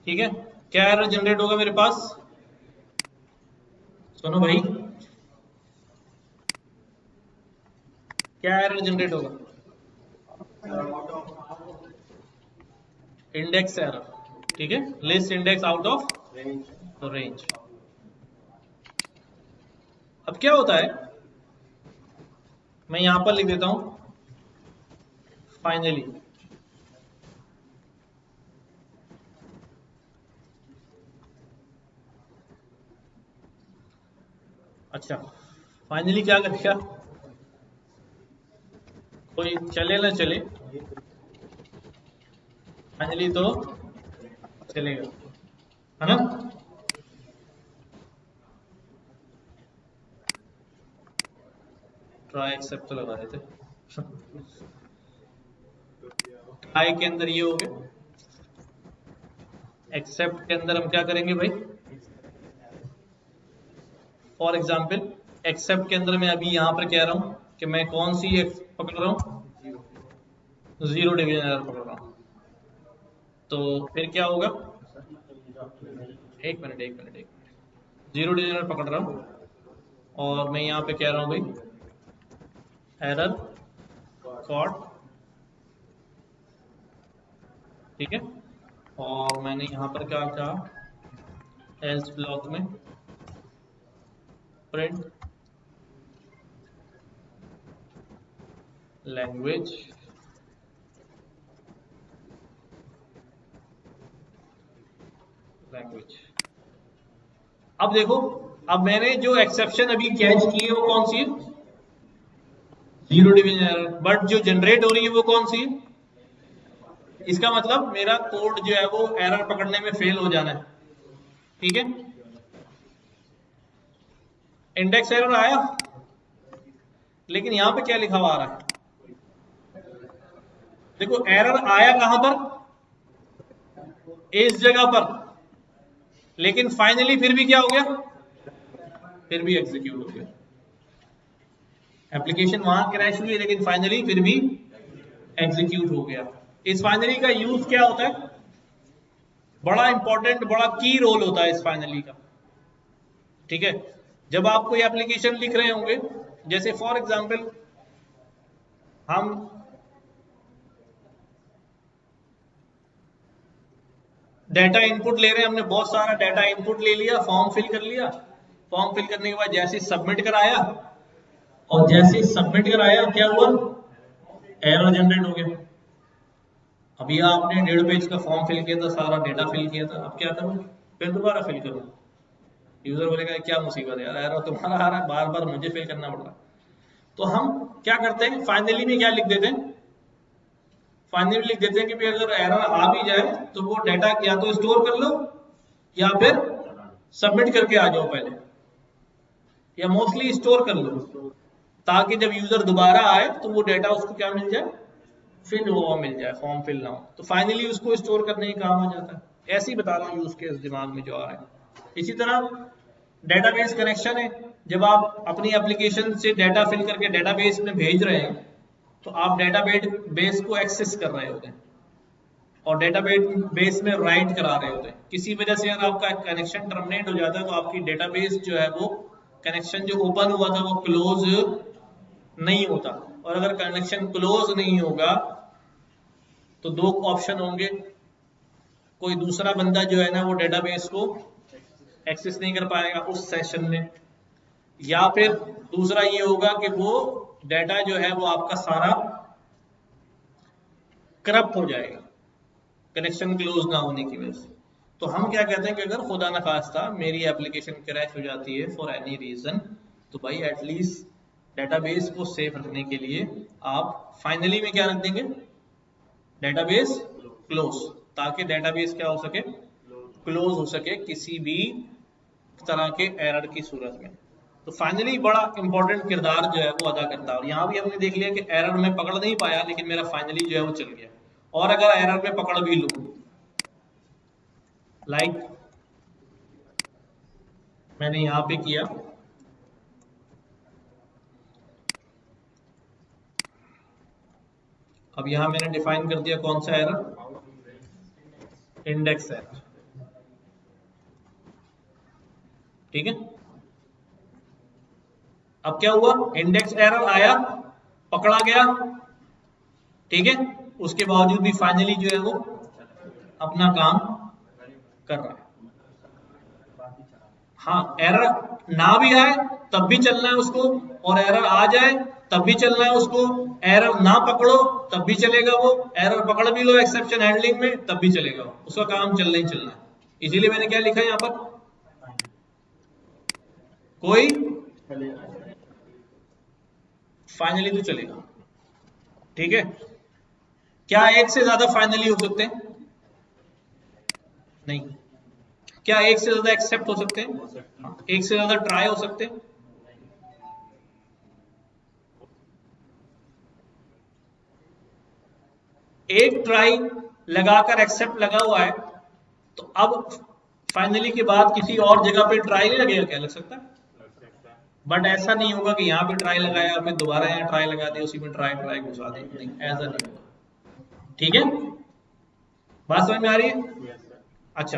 ठीक है, क्या एरर जनरेट होगा मेरे पास? सुनो भाई, क्या एरर जनरेट होगा? इंडेक्स एरर, ठीक है, list index out of range. अब क्या होता है, मैं यहां पर लिख देता हूं फाइनली। अच्छा, फाइनली क्या करेगा, कोई चले ना चले, फाइनली तो चलेगा, है ना? ट्राई एक्सेप्ट तो लगा देते, ट्राई के अंदर ये हो गया, एक्सेप्ट के अंदर हम क्या करेंगे भाई? फॉर एग्जाम्पल एक्सेप्ट के अंदर मैं अभी यहां पर कह रहा हूं कि मैं कौन सी पकड़ रहा हूं, जीरो डिवीजन एरर पकड़ रहा हूं। तो फिर क्या होगा, एक मिनट एक मिनट एक मिनट, जीरो डिवीजन एरर पकड़ रहा हूं और मैं यहां पे कह रहा हूं भाई एरर कॉट, ठीक है, और मैंने यहां पर क्या कहा, एल्स ब्लॉक में प्रिंट लैंग्वेज लैंग्वेज। अब देखो, अब मैंने जो एक्सेप्शन अभी कैच की है वो कौन सी है, जीरो डिवीजन एरर, बट जो जनरेट हो रही है वो कौन सी है? इसका मतलब मेरा कोड जो है वो एरर पकड़ने में फेल हो जाना है, ठीक है। इंडेक्स एरर आया, लेकिन यहां पे क्या लिखा हुआ आ रहा है, देखो एरर आया कहां पर, इस जगह पर, लेकिन फाइनली फिर भी क्या हो गया, फिर भी एग्जीक्यूट हो गया, एप्लीकेशन वहां क्रैश हुई लेकिन फाइनली फिर भी एग्जीक्यूट हो गया। इस फाइनली का यूज क्या होता है, बड़ा इंपॉर्टेंट, बड़ा की रोल होता है इस फाइनली का, ठीक है। जब आप कोई एप्लीकेशन लिख रहे होंगे, जैसे फॉर एग्जांपल हम डाटा इनपुट ले रहे हैं, हमने बहुत सारा डाटा इनपुट ले लिया, फॉर्म फिल कर लिया, फॉर्म फिल करने के बाद जैसे सबमिट कराया, और जैसे सबमिट कराया क्या हुआ, एरर जनरेट हो गया। अभी आपने 1.5 पेज का फॉर्म फिल किया था, सारा डेटा फिल किया था, अब क्या करूं, फिर दोबारा फिल करूं, यूजर बोलेगा क्या मुसीबत है यार, एरर तुम्हारा आ रहा है, बार बार मुझे फिल करना पड़ रहा है। तो हम क्या करते हैं, फाइनली में क्या लिख देते हैं, फाइनली लिख देते हैं कि अगर एरर आ भी जाए तो वो डाटा या तो स्टोर कर लो या फिर सबमिट करके आ जाओ पहले, या मोस्टली स्टोर कर लो, ताकि जब यूजर दोबारा आए तो वो डाटा उसको क्या मिल जाए, फिल हुआ मिल जाए, फॉर्म फिल ना हो, तो फाइनली उसको स्टोर करने के काम आ जाता है। ऐसे ही बता रहा हूँ यूज केस दिमाग में जो आ रहा है। इसी तरह डेटाबेस कनेक्शन है, जब आप अपनी एप्लीकेशन से डाटा फिल करके डेटाबेस में भेज रहे हैं, तो आप डेटाबेस को एक्सेस कर रहे होते हैं और डेटाबेस में राइट करा रहे होते हैं। किसी वजह से अगर आपका कनेक्शन टर्मिनेट हो जाता है तो आपकी डेटाबेस जो है वो, कनेक्शन जो ओपन हुआ था वो क्लोज नहीं होता, और अगर कनेक्शन क्लोज नहीं होगा तो दो ऑप्शन होंगे, कोई दूसरा बंदा जो है ना वो डेटाबेस को एक्सेस नहीं कर पाएगा उस सेशन में, या फिर दूसरा ये होगा कि वो डाटा जो है वो आपका सारा करप्ट हो जाएगा कनेक्शन क्लोज ना होने की वजह से। तो हम क्या कहते हैं कि अगर खुदा न खास्ता मेरी एप्लीकेशन क्रैश हो जाती है फॉर एनी रीजन, तो भाई एटलीस्ट डेटाबेस को सेफ रखने के लिए आप फाइनली में क्या रख देंगे, डेटाबेस क्लोज, ताकि डेटाबेस क्या हो सके, क्लोज हो सके किसी भी तरह के एरर की सूरत में। तो फाइनली बड़ा इंपॉर्टेंट किरदार जो है वो अदा करता है, और यहाँ भी हमने देख लिया कि एरर में पकड़ नहीं पाया लेकिन मेरा फाइनली जो है वो चल गया, और अगर एरर में पकड़ भी लूं, लाइक मैंने यहां पे किया, अब यहां मैंने डिफाइन कर दिया कौन सा एरर, इंडेक्स एरर, ठीक है। अब क्या हुआ, इंडेक्स एरर आया, पकड़ा गया, ठीक है, उसके बावजूद भी फाइनली जो है वो अपना काम कर रहा है। हाँ, एरर ना भी आए तब भी चलना है उसको, और एरर आ जाए तब भी चलना है उसको, एरर ना पकड़ो तब भी चलेगा वो, एरर पकड़ भी लो एक्सेप्शन हैंडलिंग में तब भी चलेगा वो, उसका काम चलना ही चलना है। इसीलिए मैंने क्या लिखा है यहां पर, कोई फाइनली तो चलेगा, ठीक है। क्या एक से ज्यादा फाइनली हो सकते हैं? नहीं। क्या एक से ज्यादा एक्सेप्ट हो सकते हैं? एक से ज्यादा ट्राई हो सकते हैं? एक ट्राई लगाकर एक्सेप्ट लगा हुआ है, तो अब फाइनली के बाद किसी और जगह पे ट्राई नहीं लगेगा क्या? लग सकता है, बट ऐसा नहीं होगा कि यहाँ पे ट्राई लगाया फिर दोबारा यहाँ ट्राई लगा दिया, उसी में ट्राई ट्राई घुसा दी, नहीं, ऐसा नहीं होगा, ठीक है। बात समझ में आ रही है? अच्छा,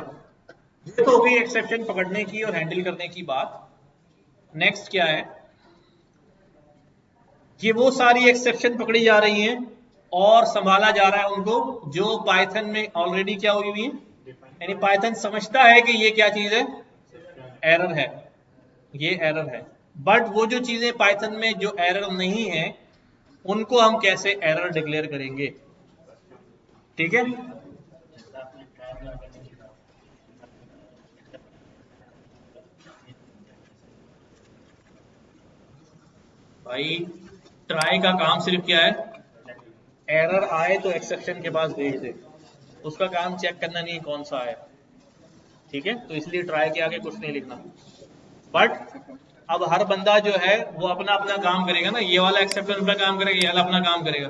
ये तो हो गई एक्सेप्शन पकड़ने की और हैंडल करने की बात। नेक्स्ट क्या है, ये वो सारी एक्सेप्शन पकड़ी जा रही हैं और संभाला जा रहा है उनको जो पाइथन में ऑलरेडी क्या हुई हुई है, यानी पाइथन समझता है कि ये क्या चीज है, एरर है, ये एरर है। बट वो जो चीजें पाइथन में जो एरर नहीं है उनको हम कैसे एरर डिक्लेयर करेंगे, ठीक है। भाई ट्राई का काम सिर्फ क्या है, एरर आए तो एक्सेप्शन के पास भेज दे, उसका काम चेक करना नहीं कौन सा आया, ठीक है। तो इसलिए ट्राई के आगे कुछ नहीं लिखना। बट अब हर बंदा जो है वो अपना अपना काम करेगा ना, ये वाला एक्सेप्शन अपना काम करेगा, ये वाला अपना काम करेगा।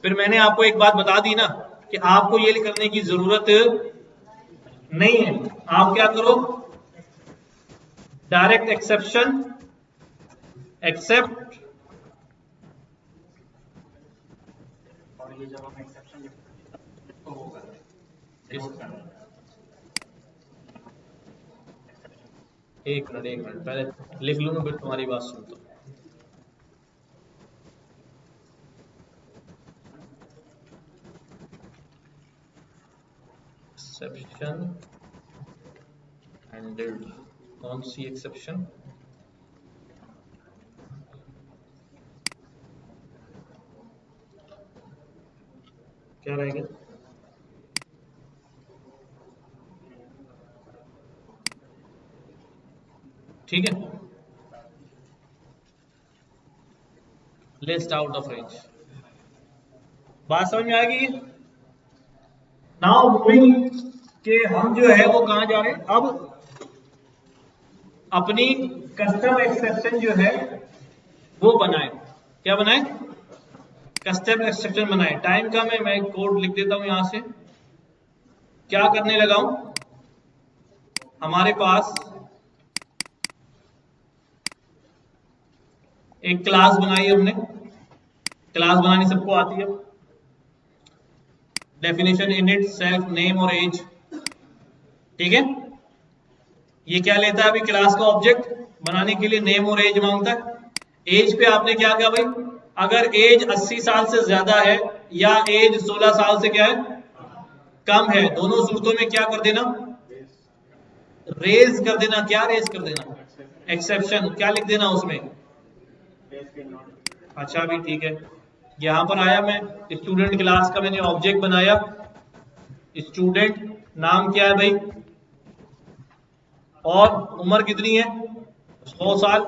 फिर मैंने आपको एक बात बता दी ना कि आपको ये करने की जरूरत नहीं है। आप क्या करो, डायरेक्ट एक्सेप्शन एक्सेप्ट, और ये जब हम एक्सेप्शन तो होगा एक मिनट पहले लिख लूंगा फिर तुम्हारी बात सुनता हूं। एक्सेप्शन हैंडल्ड, कौन सी एक्सेप्शन, क्या रहेगा, ठीक है, लिस्ट आउट ऑफ रेंज। बात समझ में आएगी? नाउ मूविंग के हम जो है वो कहां जा रहे हैं, अब अपनी कस्टम एक्सेप्शन जो है वो बनाए। क्या बनाए? कस्टम एक्सेप्शन बनाए। टाइम का मैं कोड लिख देता हूं यहां से। क्या करने लगा हूं, हमारे पास एक क्लास बनाई है हमने, क्लास बनानी सबको आती है, डेफिनेशन इनिट सेल्फ नेम और एज, ठीक है। ये क्या लेता है, अभी क्लास का ऑब्जेक्ट बनाने के लिए नेम और एज मांगता है। एज पे आपने क्या किया भाई, अगर एज 80 साल से ज्यादा है या एज 16 साल से क्या है, कम है, दोनों सूरतों में क्या कर देना, रेज कर देना। क्या रेज कर देना, एक्सेप्शन। क्या लिख देना उसमें, अच्छा भी ठीक है। यहां पर आया मैं, स्टूडेंट क्लास का मैंने ऑब्जेक्ट बनाया, स्टूडेंट नाम क्या है भाई, और उम्र कितनी है, 100 साल।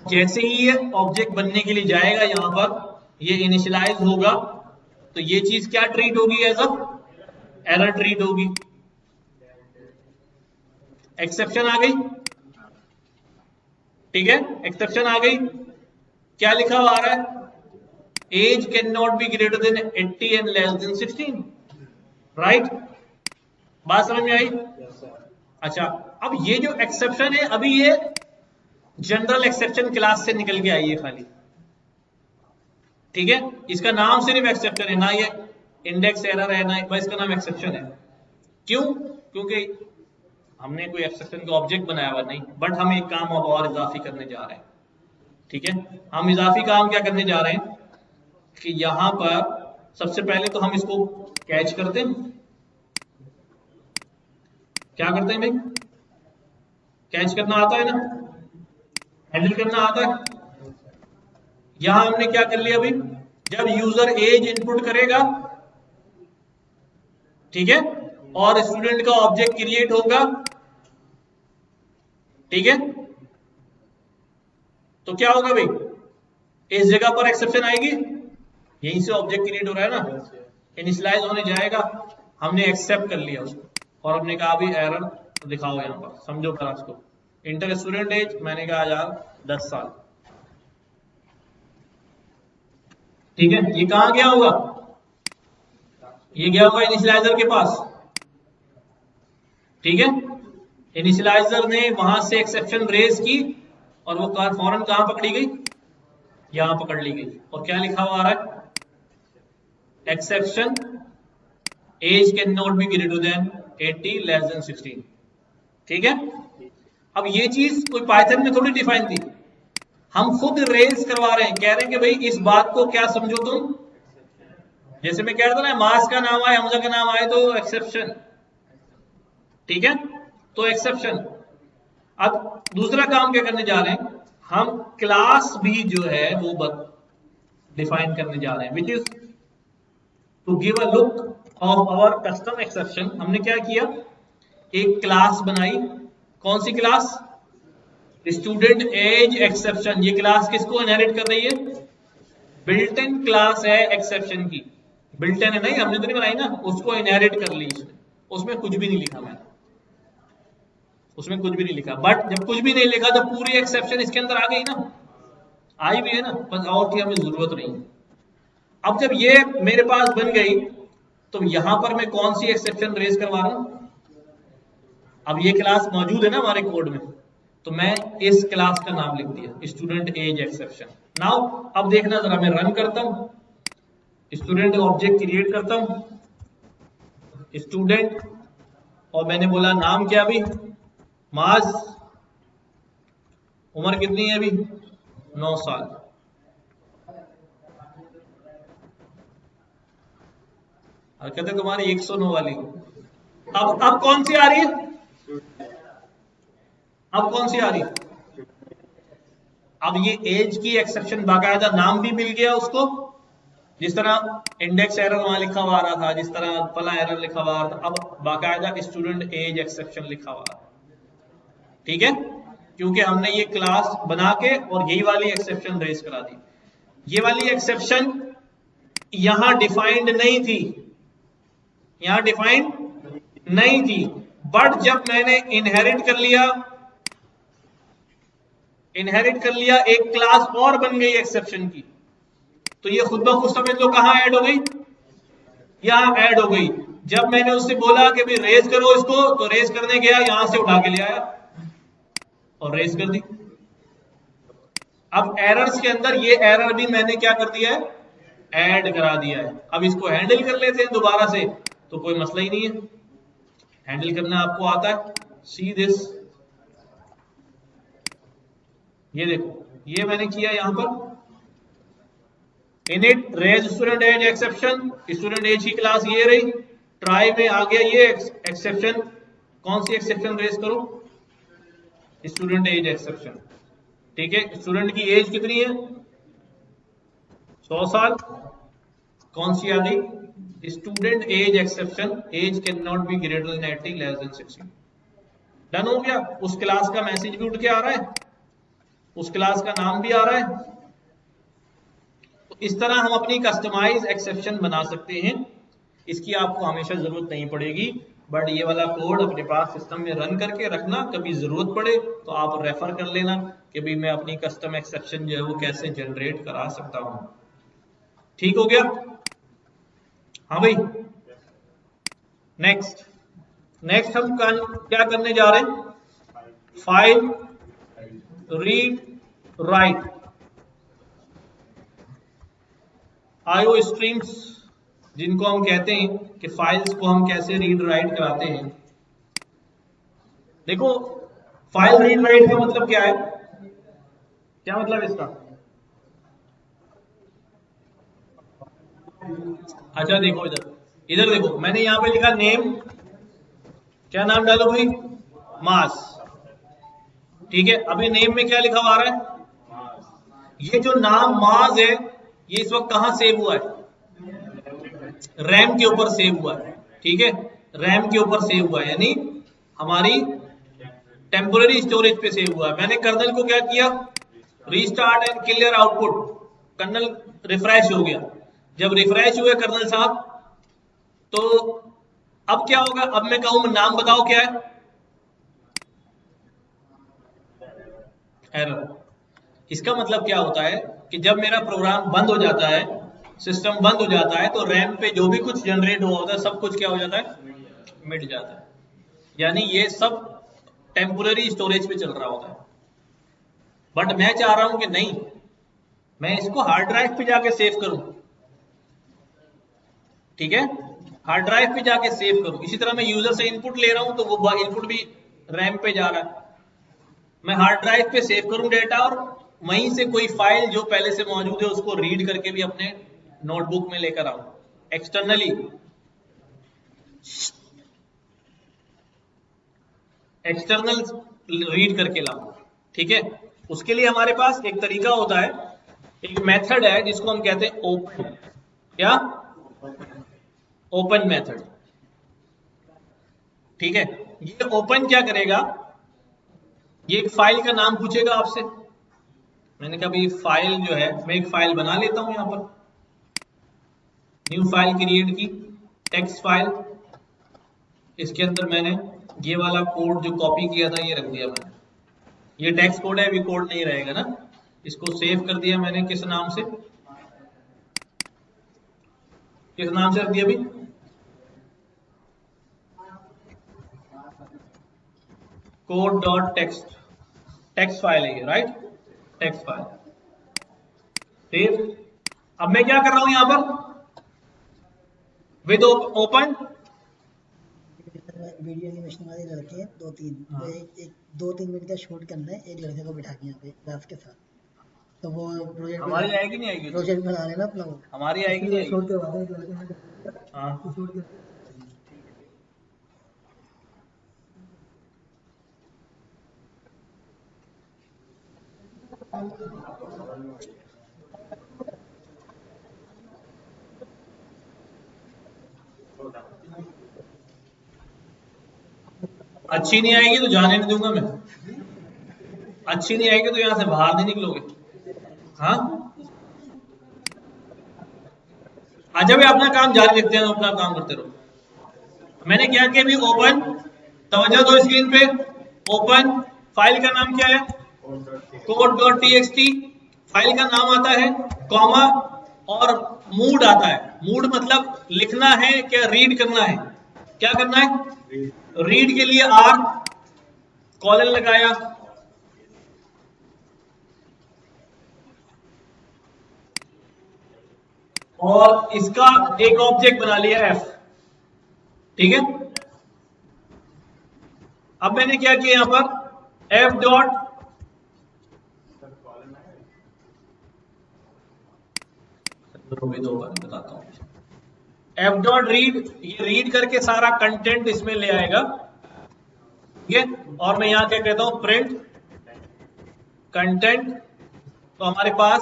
जैसे ही ये ऑब्जेक्ट बनने के लिए जाएगा यहां पर, ये इनिशियलाइज होगा, तो ये चीज क्या ट्रीट होगी, एज अ एरर ट्रीट होगी। एक्सेप्शन आ गई, ठीक है, एक्सेप्शन आ गई। क्या लिखा हुआ आ रहा है, age can not be greater than 80 and less than 16, right. बात समझ में आई? अच्छा, अब ये जो एक्सेप्शन है, अभी ये जनरल एक्सेप्शन क्लास से निकल के आई है खाली, ठीक है। इसका नाम सिर्फ एक्सेप्शन है, ना ये इंडेक्स एरर है, ना इसका नाम एक्सेप्शन है। क्यों? क्योंकि हमने कोई एक्सेप्शन का ऑब्जेक्ट बनाया हुआ नहीं, बट हम एक काम अब और इजाफी करने जा रहे हैं। ठीक है, हम इजाफी काम क्या करने जा रहे हैं कि यहां पर सबसे पहले तो हम इसको कैच करते हैं। क्या करते हैं भाई? कैच करना आता है ना, हैंडल करना आता है। यहां हमने क्या कर लिया भाई, जब यूजर एज इनपुट करेगा, ठीक है, और स्टूडेंट का ऑब्जेक्ट क्रिएट होगा, ठीक है, तो क्या होगा भाई, इस जगह पर एक्सेप्शन आएगी, यहीं से ऑब्जेक्ट क्रिएट हो रहा है ना, इनिशियलाइज होने जाएगा। हमने एक्सेप्ट कर लिया उसको और हमने कहा अभी एरर दिखाओ, यहां पर समझो करा उसको। इंटर स्टूडेंट एज मैंने कहा यार 10 साल, ठीक है, ये कहां गया होगा, ये गया होगा इनिशियलाइजर के पास, ठीक है। इनिशियलाइजर ने वहां से एक्सेप्शन रेज की और वो कार फौरन कहां पकड़ी गई, यहां पकड़ ली गई, और क्या लिखा हुआ आ रहा है, exception age can not be greater than 80 less than 16, ठीक है। अब ये चीज कोई पाइथन में थोड़ी डिफाइन थी, हम खुद रेज करवा रहे हैं, कह रहे हैं कि भाई इस बात को क्या समझो तुम, जैसे मैं कह रहा था ना, मास का नाम आए, हमजा का नाम आए तो एक्सेप्शन, ठीक है, तो एक्सेप्शन। अब दूसरा काम क्या करने जा रहे हैं, हम क्लास भी जो है वो डिफाइन करने जा रहे हैं, which is to give a look of our custom exception. हमने क्या किया, एक क्लास बनाई, कौन सी क्लास, स्टूडेंट एज एक्सेप्शन। ये क्लास किसको इनहेरिट कर रही है, बिल्ट इन क्लास है एक्सेप्शन की, बिल्ट इन है, नहीं हमने तो नहीं बनाई ना, उसको इनहेरिट कर ली इसमें, उसमें कुछ भी नहीं लिखा मैंने, उसमें कुछ भी नहीं लिखा, बट जब कुछ भी नहीं लिखा तो पूरी एक्सेप्शन इसके अंदर आ गई ना, आई भी है ना, बस और की हमें जरूरत नहीं। अब जब ये मेरे पास बन गई तो यहां पर मैं कौन सी एक्सेप्शन रेज करवा रहा हूं, अब ये क्लास मौजूद है ना हमारे कोड में, तो मैं इस क्लास का नाम लिख दिया स्टूडेंट एज एक्सेप्शन। नाउ अब देखना जरा, मैं रन करता हूं, स्टूडेंट ऑब्जेक्ट क्रिएट करता हूं, स्टूडेंट, और मैंने बोला नाम क्या, अभी मास, उम्र कितनी है अभी 9 साल, हरकत है तुम्हारी 109 वाली। अब कौन सी आ रही है, अब कौन सी आ रही है, अब ये एज की एक्सेप्शन, बाकायदा नाम भी मिल गया उसको, जिस तरह इंडेक्स एरर वहां लिखा हुआ आ रहा था, जिस तरह फला एरर लिखा हुआ आ रहा था, अब बाकायदा स्टूडेंट एज एक्सेप्शन लिखा हुआ, ठीक है, क्योंकि हमने ये क्लास बना के और यही वाली एक्सेप्शन रेज करा दी। ये वाली एक्सेप्शन यहां डिफाइंड नहीं थी, यहां डिफाइंड नहीं थी, बट जब मैंने इनहेरिट कर लिया, इनहेरिट कर लिया, एक क्लास और बन गई एक्सेप्शन की, तो ये खुद ब खुद समझ लो कहां ऐड हो गई, यहां ऐड हो गई। जब मैंने उससे बोला कि भाई रेज करो इसको, तो रेज करने गया, यहां से उठा के ले आया और रेज कर दी। अब एरर्स के अंदर ये एरर भी मैंने क्या कर दिया है, ऐड करा दिया है। अब इसको हैंडल कर लेते हैं दोबारा से, तो कोई मसला ही नहीं है, हैंडल करना आपको आता है। सी दिस, ये देखो, ये मैंने किया यहां पर, init raise student age exception, student age की क्लास ये रही, ट्राई में आ गया ये एक्सेप्शन, कौन सी एक्सेप्शन रेज करो, स्टूडेंट एज एक्सेप्शन, ठीक है। स्टूडेंट की एज कितनी है 100 साल, कौन सी आ गई, student age exception, age can not be greater than 80 less than 16, done हो गया। उस क्लास का मैसेज भी उठ के आ रहा है, उस क्लास का नाम भी आ रहा है। तो इस तरह हम अपनी कस्टमाइज एक्सेप्शन बना सकते हैं, इसकी आपको हमेशा जरूरत नहीं पड़ेगी, बट ये वाला कोड अपने पास सिस्टम में रन करके रखना, कभी जरूरत पड़े तो आप रेफर कर लेना कि भाई मैं अपनी कस्टम एक्सेप्शन जो है वो कैसे जनरेट करा सकता हूं। ठीक हो गया, हाँ भाई। नेक्स्ट, नेक्स्ट हम क्या करने जा रहे हैं, file read write IO streams, जिनको हम कहते हैं कि फाइल्स को हम कैसे रीड राइट कराते हैं। देखो फाइल रीड राइट का मतलब क्या है, क्या मतलब इसका? अच्छा देखो इधर, इधर देखो मैंने यहां पे लिखा नेम, क्या नाम डालो भाई? मास। ठीक है, अभी नेम में क्या लिखा हुआ आ रहा है? ये जो नाम मास है ये इस वक्त कहां सेव हुआ है? रैम के ऊपर सेव हुआ है। ठीक है, रैम के ऊपर सेव हुआ है, यानी हमारी टेम्पोररी स्टोरेज पे सेव हुआ है। मैंने कर्नल को क्या किया? Restart and clear output, kernel refresh हो गया। जब रिफ्रेश हुए कर्नल साहब, तो अब क्या होगा? अब मैं कहूं नाम बताओ क्या है? एरर। इसका मतलब क्या होता है कि जब मेरा प्रोग्राम बंद हो जाता है, सिस्टम बंद हो जाता है, तो रैम पे जो भी कुछ जनरेट हुआ होता है सब कुछ क्या हो जाता है? मिट जाता है। यानी ये सब टेम्पोररी स्टोरेज पे चल रहा होता है। बट मैं चाह रहा हूं कि नहीं, मैं इसको हार्ड ड्राइव पे जाके सेव करूं। ठीक है, हार्ड ड्राइव पे जाके सेव करूं। इसी तरह मैं यूजर से इनपुट ले रहा हूं तो वो इनपुट भी रैम पे जा रहा है। मैं हार्ड ड्राइव पे सेव करूं डेटा, और वहीं से कोई फाइल जो पहले से मौजूद है उसको रीड करके भी अपने नोटबुक में लेकर आऊं एक्सटर्नली, एक्सटर्नल रीड करके लाऊं। ठीक है, उसके लिए हमारे पास एक तरीका होता है, एक मेथड है जिसको हम कहते हैं ओपन। क्या? Open method. ठीक है, ये ओपन क्या करेगा? ये एक फाइल का नाम पूछेगा आपसे। मैंने कहा भाई फाइल जो है, मैं एक फाइल बना लेता हूं यहां पर, न्यू फाइल क्रिएट की, टेक्स्ट फाइल। इसके अंदर मैंने ये वाला कोड जो कॉपी किया था ये रख दिया मैंने। ये टेक्स्ट कोड है, अभी कोड नहीं रहेगा ना। इसको सेव कर दिया मैंने, किस नाम से? किस नाम से रख दिया अभी? Code dot text, text file है ये, राइट? Text file save. अब मैं क्या कर रहा हूं यहां पर? With open. वीडियो एनिमेशन वाले लड़के हैं दो तीन, हाँ। वो एक 2-3 मिनट का शूट करना है एक लड़के को बिठा के यहाँ पे ग्राफ के साथ। तो वो हमारी आएगी नहीं आएगी? प्रोजेक्ट बना लेना अपना वो, हमारी आएगी नहीं इसलिए आएगी? शूट करवा दो एक लड़के ने, हाँ। तो शूट कर। अच्छी नहीं आएगी तो जाने नहीं दूंगा मैं। अच्छी नहीं आएगी तो यहां से बाहर नहीं निकलोगे। हाँ, अच्छा भाई अपना काम जारी रखते हैं, तो अपना काम करते रहो। मैंने क्या किया अभी? ओपन, तवज्जो दो स्क्रीन पे। ओपन, फाइल का नाम क्या है? Code dot TXT. फाइल का नाम आता है, कॉमा, और मूड आता है। मूड मतलब लिखना है क्या रीड करना है? क्या करना है? रीड के लिए आर, कॉलन लगाया, और इसका एक ऑब्जेक्ट बना लिया एफ। ठीक है, अब मैंने क्या किया यहां पर? एफ डॉट, दो बार बताता हूं। एफ डॉट रीड, ये रीड करके सारा कंटेंट इसमें ले आएगा। ठीक है, और मैं यहां क्या कहता हूं? Print content. तो हमारे पास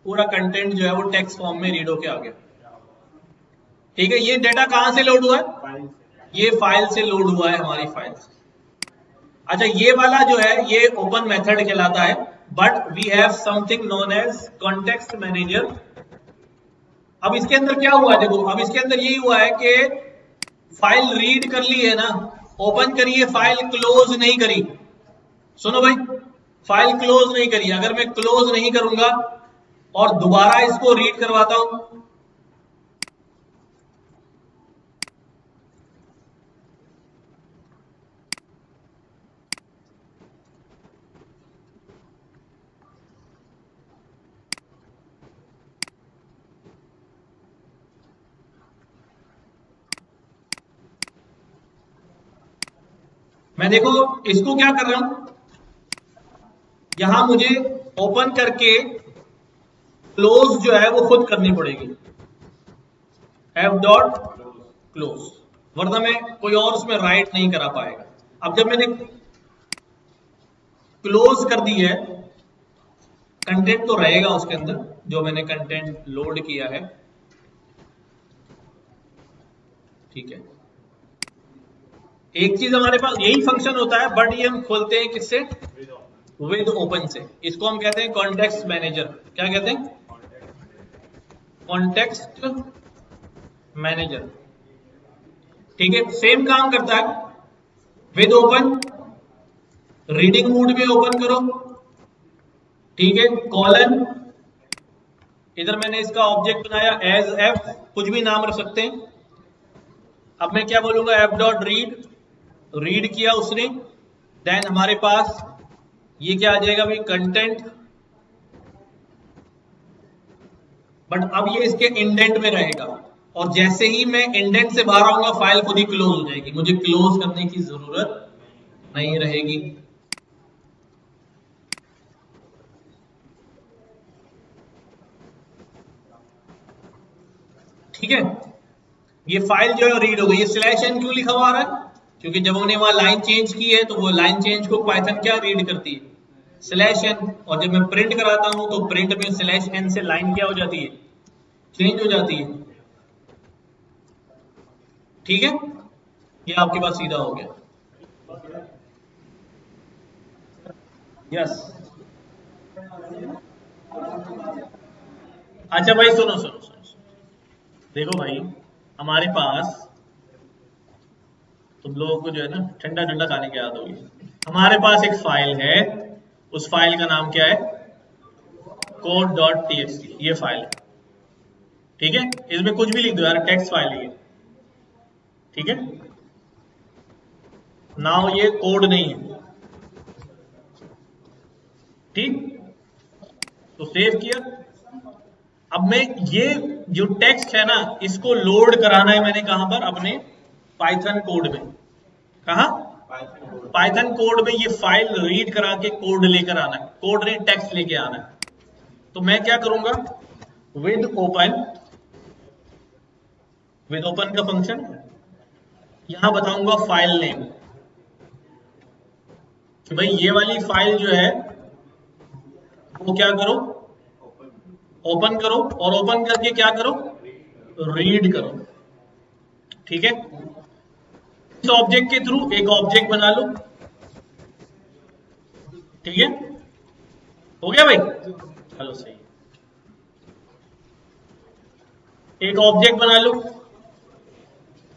पूरा कंटेंट जो है वो टेक्स्ट फॉर्म में रीड होके आ गया। ठीक है, ये डेटा कहां से लोड हुआ है? ये फाइल से लोड हुआ है, हमारी फाइल से। अच्छा, ये वाला जो है ये ओपन मेथड कहलाता है, but we have something known as context manager. अब इसके अंदर क्या हुआ है देखो, अब इसके अंदर यही हुआ है कि फाइल रीड कर ली है ना, ओपन करिए, फाइल क्लोज नहीं करी। सुनो भाई, फाइल क्लोज नहीं करी। अगर मैं क्लोज नहीं करूंगा और दोबारा इसको रीड करवाता हूं, मैं देखो इसको क्या कर रहा हूं, यहां मुझे ओपन करके क्लोज जो है वो खुद करनी पड़ेगी, एफ डॉट क्लोज, वरना मैं कोई और उसमें राइट नहीं करा पाएगा। अब जब मैंने क्लोज कर दी है, कंटेंट तो रहेगा उसके अंदर जो मैंने कंटेंट लोड किया है, ठीक है। एक चीज हमारे पास यही फंक्शन होता है, बट ये हम खोलते हैं किससे, विद ओपन से। इसको हम कहते हैं कॉन्टेक्स्ट मैनेजर। क्या कहते हैं, कॉन्टेक्स्ट मैनेजर, ठीक है। सेम काम करता है, विद ओपन, रीडिंग मोड में ओपन करो, ठीक है, कॉलन, इधर मैंने इसका ऑब्जेक्ट बनाया एज एफ, कुछ भी नाम रख सकते हैं। अब मैं क्या बोलूंगा, एफ डॉट रीड, रीड किया उसने, देन हमारे पास ये क्या आ जाएगा भाई, कंटेंट, बट अब ये इसके इंडेंट में रहेगा, और जैसे ही मैं इंडेंट से बाहर आऊंगा फाइल खुद ही क्लोज हो जाएगी, मुझे क्लोज करने की जरूरत नहीं रहेगी। ठीक है, ये फाइल जो है रीड हो गई। ये स्लैश एन क्यों लिखा हुआ आ रहा है, क्योंकि जब हमने वहां लाइन चेंज की है तो वो लाइन चेंज को पाइथन क्या रीड करती है, स्लैश एन, और जब मैं प्रिंट कराता हूं तो प्रिंट में स्लैश एन से लाइन क्या हो जाती है, चेंज हो जाती है। ठीक है, ये आपके पास सीधा हो गया। यस, अच्छा भाई सुनो सुनो सुनो, देखो भाई हमारे पास, तुम लोगों को जो है ना ठंडा ठंडा खाने की आदत होगी। हमारे पास एक फाइल है, उस फाइल का नाम क्या है, code.txt, ये फाइल है, ठीक है। इसमें कुछ भी लिख दो यार, टेक्स्ट फाइल है ये, ठीक है। नाउ ये कोड नहीं है, ठीक, तो सेव किया। अब मैं ये जो टेक्स्ट है ना, इसको लोड कराना है मैंने कहां पर, अपने पाइथन कोड में। कहा, पाइथन कोड में ये फाइल रीड करा के कोड लेकर आना है, कोड नहीं टेक्स्ट लेके आना है। तो मैं क्या करूंगा, विद ओपन, विद ओपन का फंक्शन, यहां बताऊंगा फाइल नेम, कि भाई ये वाली फाइल जो है वो क्या करो, ओपन करो, और ओपन करके क्या करो, रीड करो, ठीक है। इस ऑब्जेक्ट के थ्रू एक ऑब्जेक्ट बना लो, ठीक है, हो गया भाई, चलो सही, एक ऑब्जेक्ट बना लो।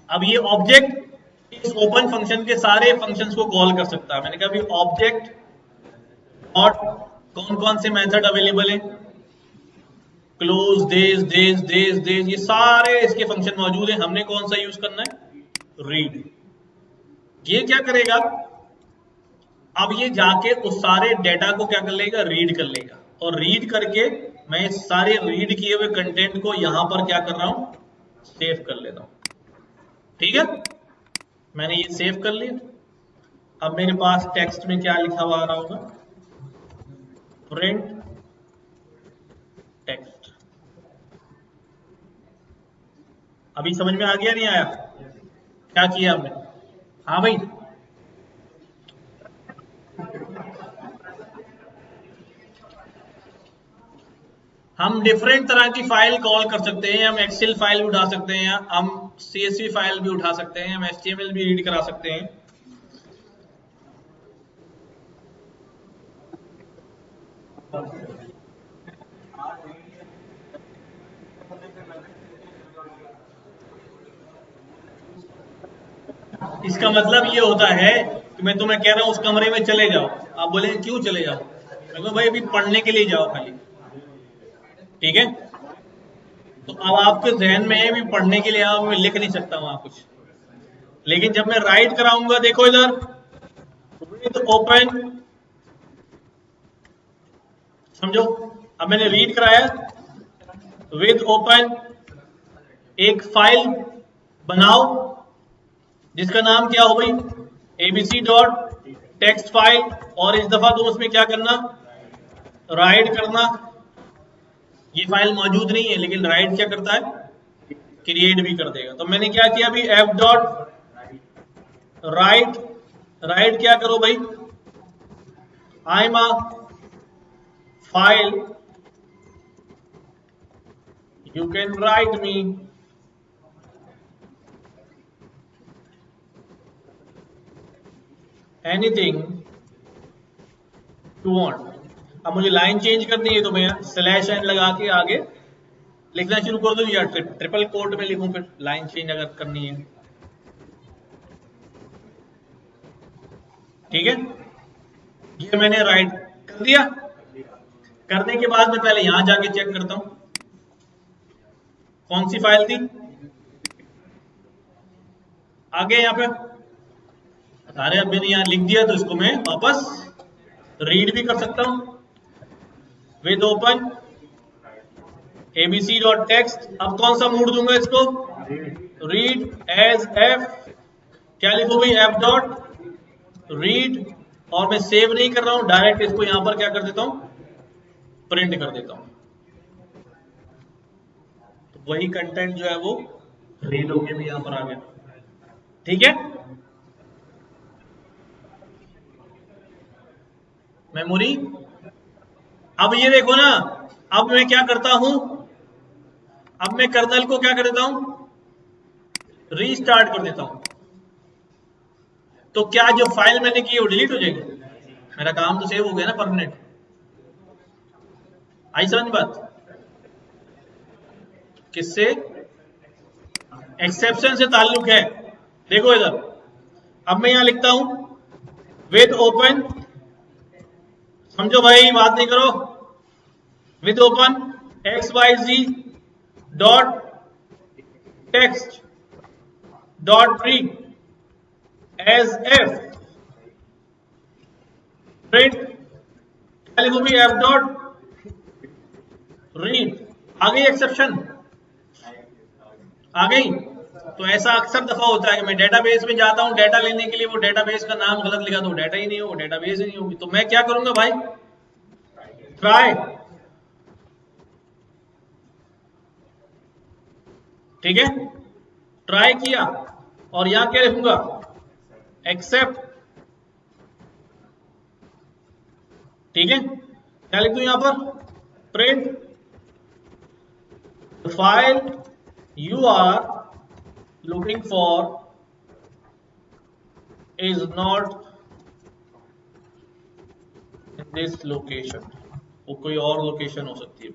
अब ये ऑब्जेक्ट इस ओपन फंक्शन के सारे फंक्शंस को कॉल कर सकता है। मैंने कहा भी ऑब्जेक्ट और कौन कौन से मेथड अवेलेबल है, क्लोज, देज देज देज देज, ये सारे इसके फंक्शन मौजूद हैं। हमने कौन सा यूज करना है, रीड। ये क्या करेगा, अब ये जाके उस सारे डेटा को क्या कर लेगा, रीड कर लेगा, और रीड करके मैं इस सारे रीड किए हुए कंटेंट को यहां पर क्या कर रहा हूं, सेव कर लेता हूं, ठीक है। मैंने ये सेव कर लिया। अब मेरे पास टेक्स्ट में क्या लिखा हुआ आ रहा होगा, प्रिंट टेक्स्ट। अभी समझ में आ गया, नहीं आया, क्या किया हमने, हाँ भाई, हम डिफरेंट तरह की फाइल कॉल कर सकते हैं। हम एक्सेल फाइल भी उठा सकते हैं, हम सीएसवी फाइल भी उठा सकते हैं, हम एचटीएमएल भी रीड करा सकते हैं। इसका मतलब ये होता है कि मैं तुम्हें कह रहा हूं उस कमरे में चले जाओ, आप बोले क्यों चले जाओ, मैं कहूं भाई अभी पढ़ने के लिए जाओ खाली, ठीक है। तो अब आपके जहन में भी पढ़ने के लिए आओ, मैं लिख नहीं सकता वहां कुछ, लेकिन जब मैं राइट कराऊंगा, देखो इधर विद ओपन, समझो। अब मैंने रीड कराया, विद ओपन एक फाइल बनाओ जिसका नाम क्या हो भाई, एबीसी डॉट टेक्स्ट फाइल, और इस दफा तुम उसमें क्या करना, राइट करना। ये फाइल मौजूद नहीं है लेकिन राइट क्या करता है, क्रिएट भी कर देगा। तो मैंने क्या किया अभी, एफ डॉट राइट, राइट क्या करो भाई, I am a file you can write me anything you want। अब मुझे लाइन चेंज करनी है तो मैं स्लैश एन लगा के आगे लिखना शुरू कर दूं, या ट्रिपल कोट में लिखूं फिर लाइन चेंज अगर करनी है। ठीक है, ये मैंने राइट कर दिया। करने के बाद मैं पहले यहां जाके चेक करता हूं कौन सी फाइल थी, आगे यहां पे अरे अब मैंने यहां लिख दिया तो इसको मैं वापस रीड भी कर सकता हूं with open ABC dot text. अब कौन सा मूड दूंगा इसको, रीड एज एफ, क्या लिखूं भाई, एफ डॉट रीड, और मैं सेव नहीं कर रहा हूं, डायरेक्ट इसको यहां पर क्या कर देता हूं, प्रिंट कर देता हूं। तो वही कंटेंट जो है वो रीड होके भी यहां पर आ गया। ठीक है, मेमोरी। अब ये देखो ना, अब मैं क्या करता हूं, अब मैं कर्नल को क्या कर देता हूं, रीस्टार्ट कर देता हूं। तो क्या जो फाइल मैंने की है वो डिलीट हो जाएगी, मेरा काम तो सेव हो गया ना परमानेंट। आई समझ बात, किससे एक्सेप्शन से ताल्लुक है। देखो इधर, अब मैं यहां लिखता हूं विद ओपन, समझो भाई बात नहीं करो, with open XYZ dot text dot read as f print, क्या लिखूं भी, एफ डॉट रीड। आ गई एक्सेप्शन, आ गई। तो ऐसा अक्सर दफा होता है कि मैं डेटाबेस में जाता हूं डेटा लेने के लिए, वो डेटाबेस का नाम गलत लिखा तो डेटा ही नहीं हो, वो डेटाबेस ही नहीं होगी। तो मैं क्या करूंगा भाई, ट्राई, ठीक है, ट्राई किया और यहां क्या लिखूंगा, एक्सेप्ट। ठीक है, क्या लिख दूं यहां पर, print the file you are looking for is not in this location। वो कोई और लोकेशन हो सकती है।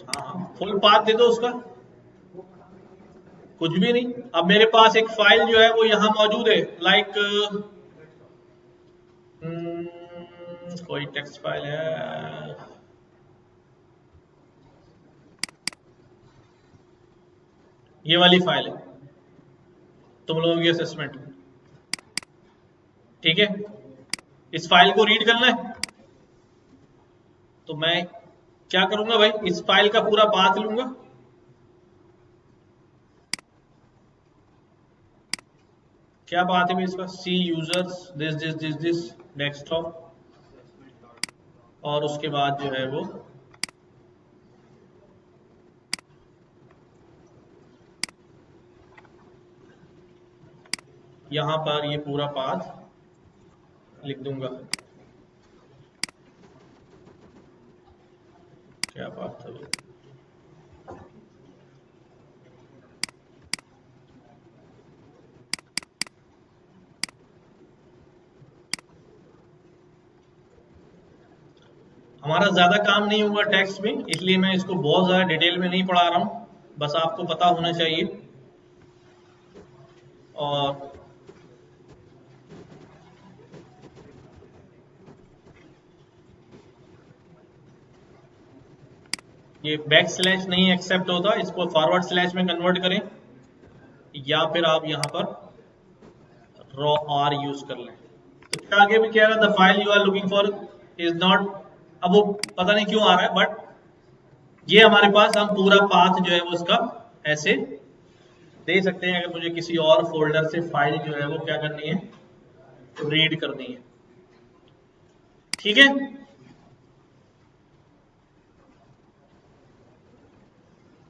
हाँ, फुल पाथ दे दो उसका, कुछ भी नहीं। अब मेरे पास एक फाइल जो है वो यहां मौजूद है, लाइक कोई टेक्स्ट फाइल है, ये वाली फाइल है तुम लोगों की असेसमेंट। ठीक है, इस फाइल को रीड करना है तो मैं क्या करूंगा भाई, इस फाइल का पूरा पाथ लूंगा, क्या बात है भाई इसका, C users this this this this desktop, और उसके बाद जो है वो यहां पर ये पूरा पाथ लिख दूंगा। क्या बात है, हमारा ज्यादा काम नहीं होगा टेक्स्ट में, इसलिए मैं इसको बहुत ज्यादा डिटेल में नहीं पढ़ा रहा हूं, बस आपको पता होना चाहिए। और ये बैक स्लैश नहीं एक्सेप्ट होता, इसको फॉरवर्ड स्लैश में कन्वर्ट करें, या फिर आप यहां पर रॉ आर यूज कर लें। तो क्या आगे भी कह रहा है, the file you are looking for is not, अब वो पता नहीं क्यों आ रहा है, बट ये हमारे पास हम पूरा पाथ जो है वो उसका ऐसे दे सकते हैं अगर मुझे किसी और फोल्डर से फाइल जो है वो क्या करनी है, रीड करनी है। ठीक है,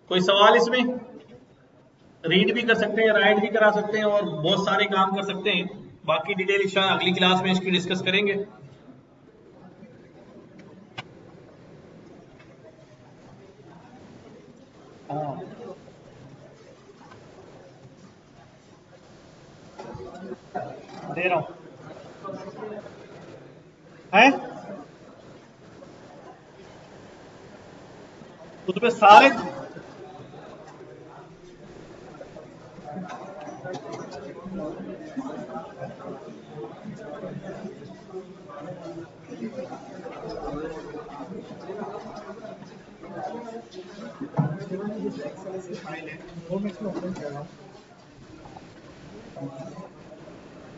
कोई सवाल इसमें? रीड भी कर सकते हैं, राइट भी करा सकते हैं और बहुत सारे काम कर सकते हैं। बाकी डिटेल इंशाल्लाह अगली क्लास में इसकी डिस्कस करेंगे। दे रहा हूं है उसमें सारे फाइल है वो मैं इसमें ओपन कर रहा हूँ,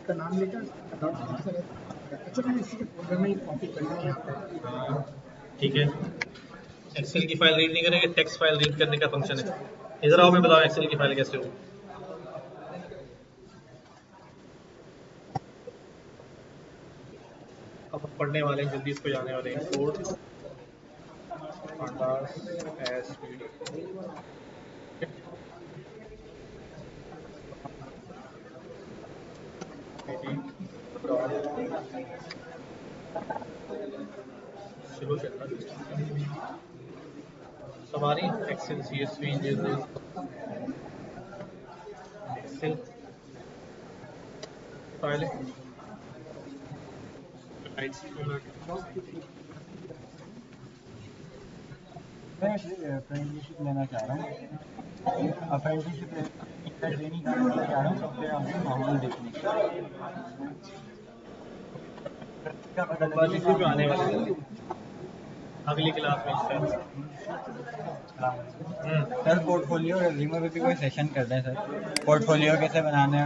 का नाम लेकर अच्छा मैंने इसी के फोल्डर में कॉपी कर लिया यहाँ पे। ठीक है, एक्सेल की फाइल रीड नहीं करेंगे, टेक्स्ट फाइल रीड करने का फंक्शन है। इधर आओ, मैं बताऊं एक्सेल की फाइल कैसे हो। अब हम पढ़ने वाले हैं, जल्दी इसको जाने वाले हैं। कोड शुरू करना सब आ रही है, एक्सेल CSV एक्सेल फाइल मैं अप्रेंटिसशिप लेना चाह रहा हूँ, अप्रेंटिसशिप ट्रेनिंग करना चाह रहा हूँ, तो फिर अभी माहौल देखने में आने वाले हैं अगली क्लास में इंशाल्लाह। सर पोर्टफोलियो रेज्यूमे पे भी कोई सेशन कर दें सर, पोर्टफोलियो कैसे बनाना है।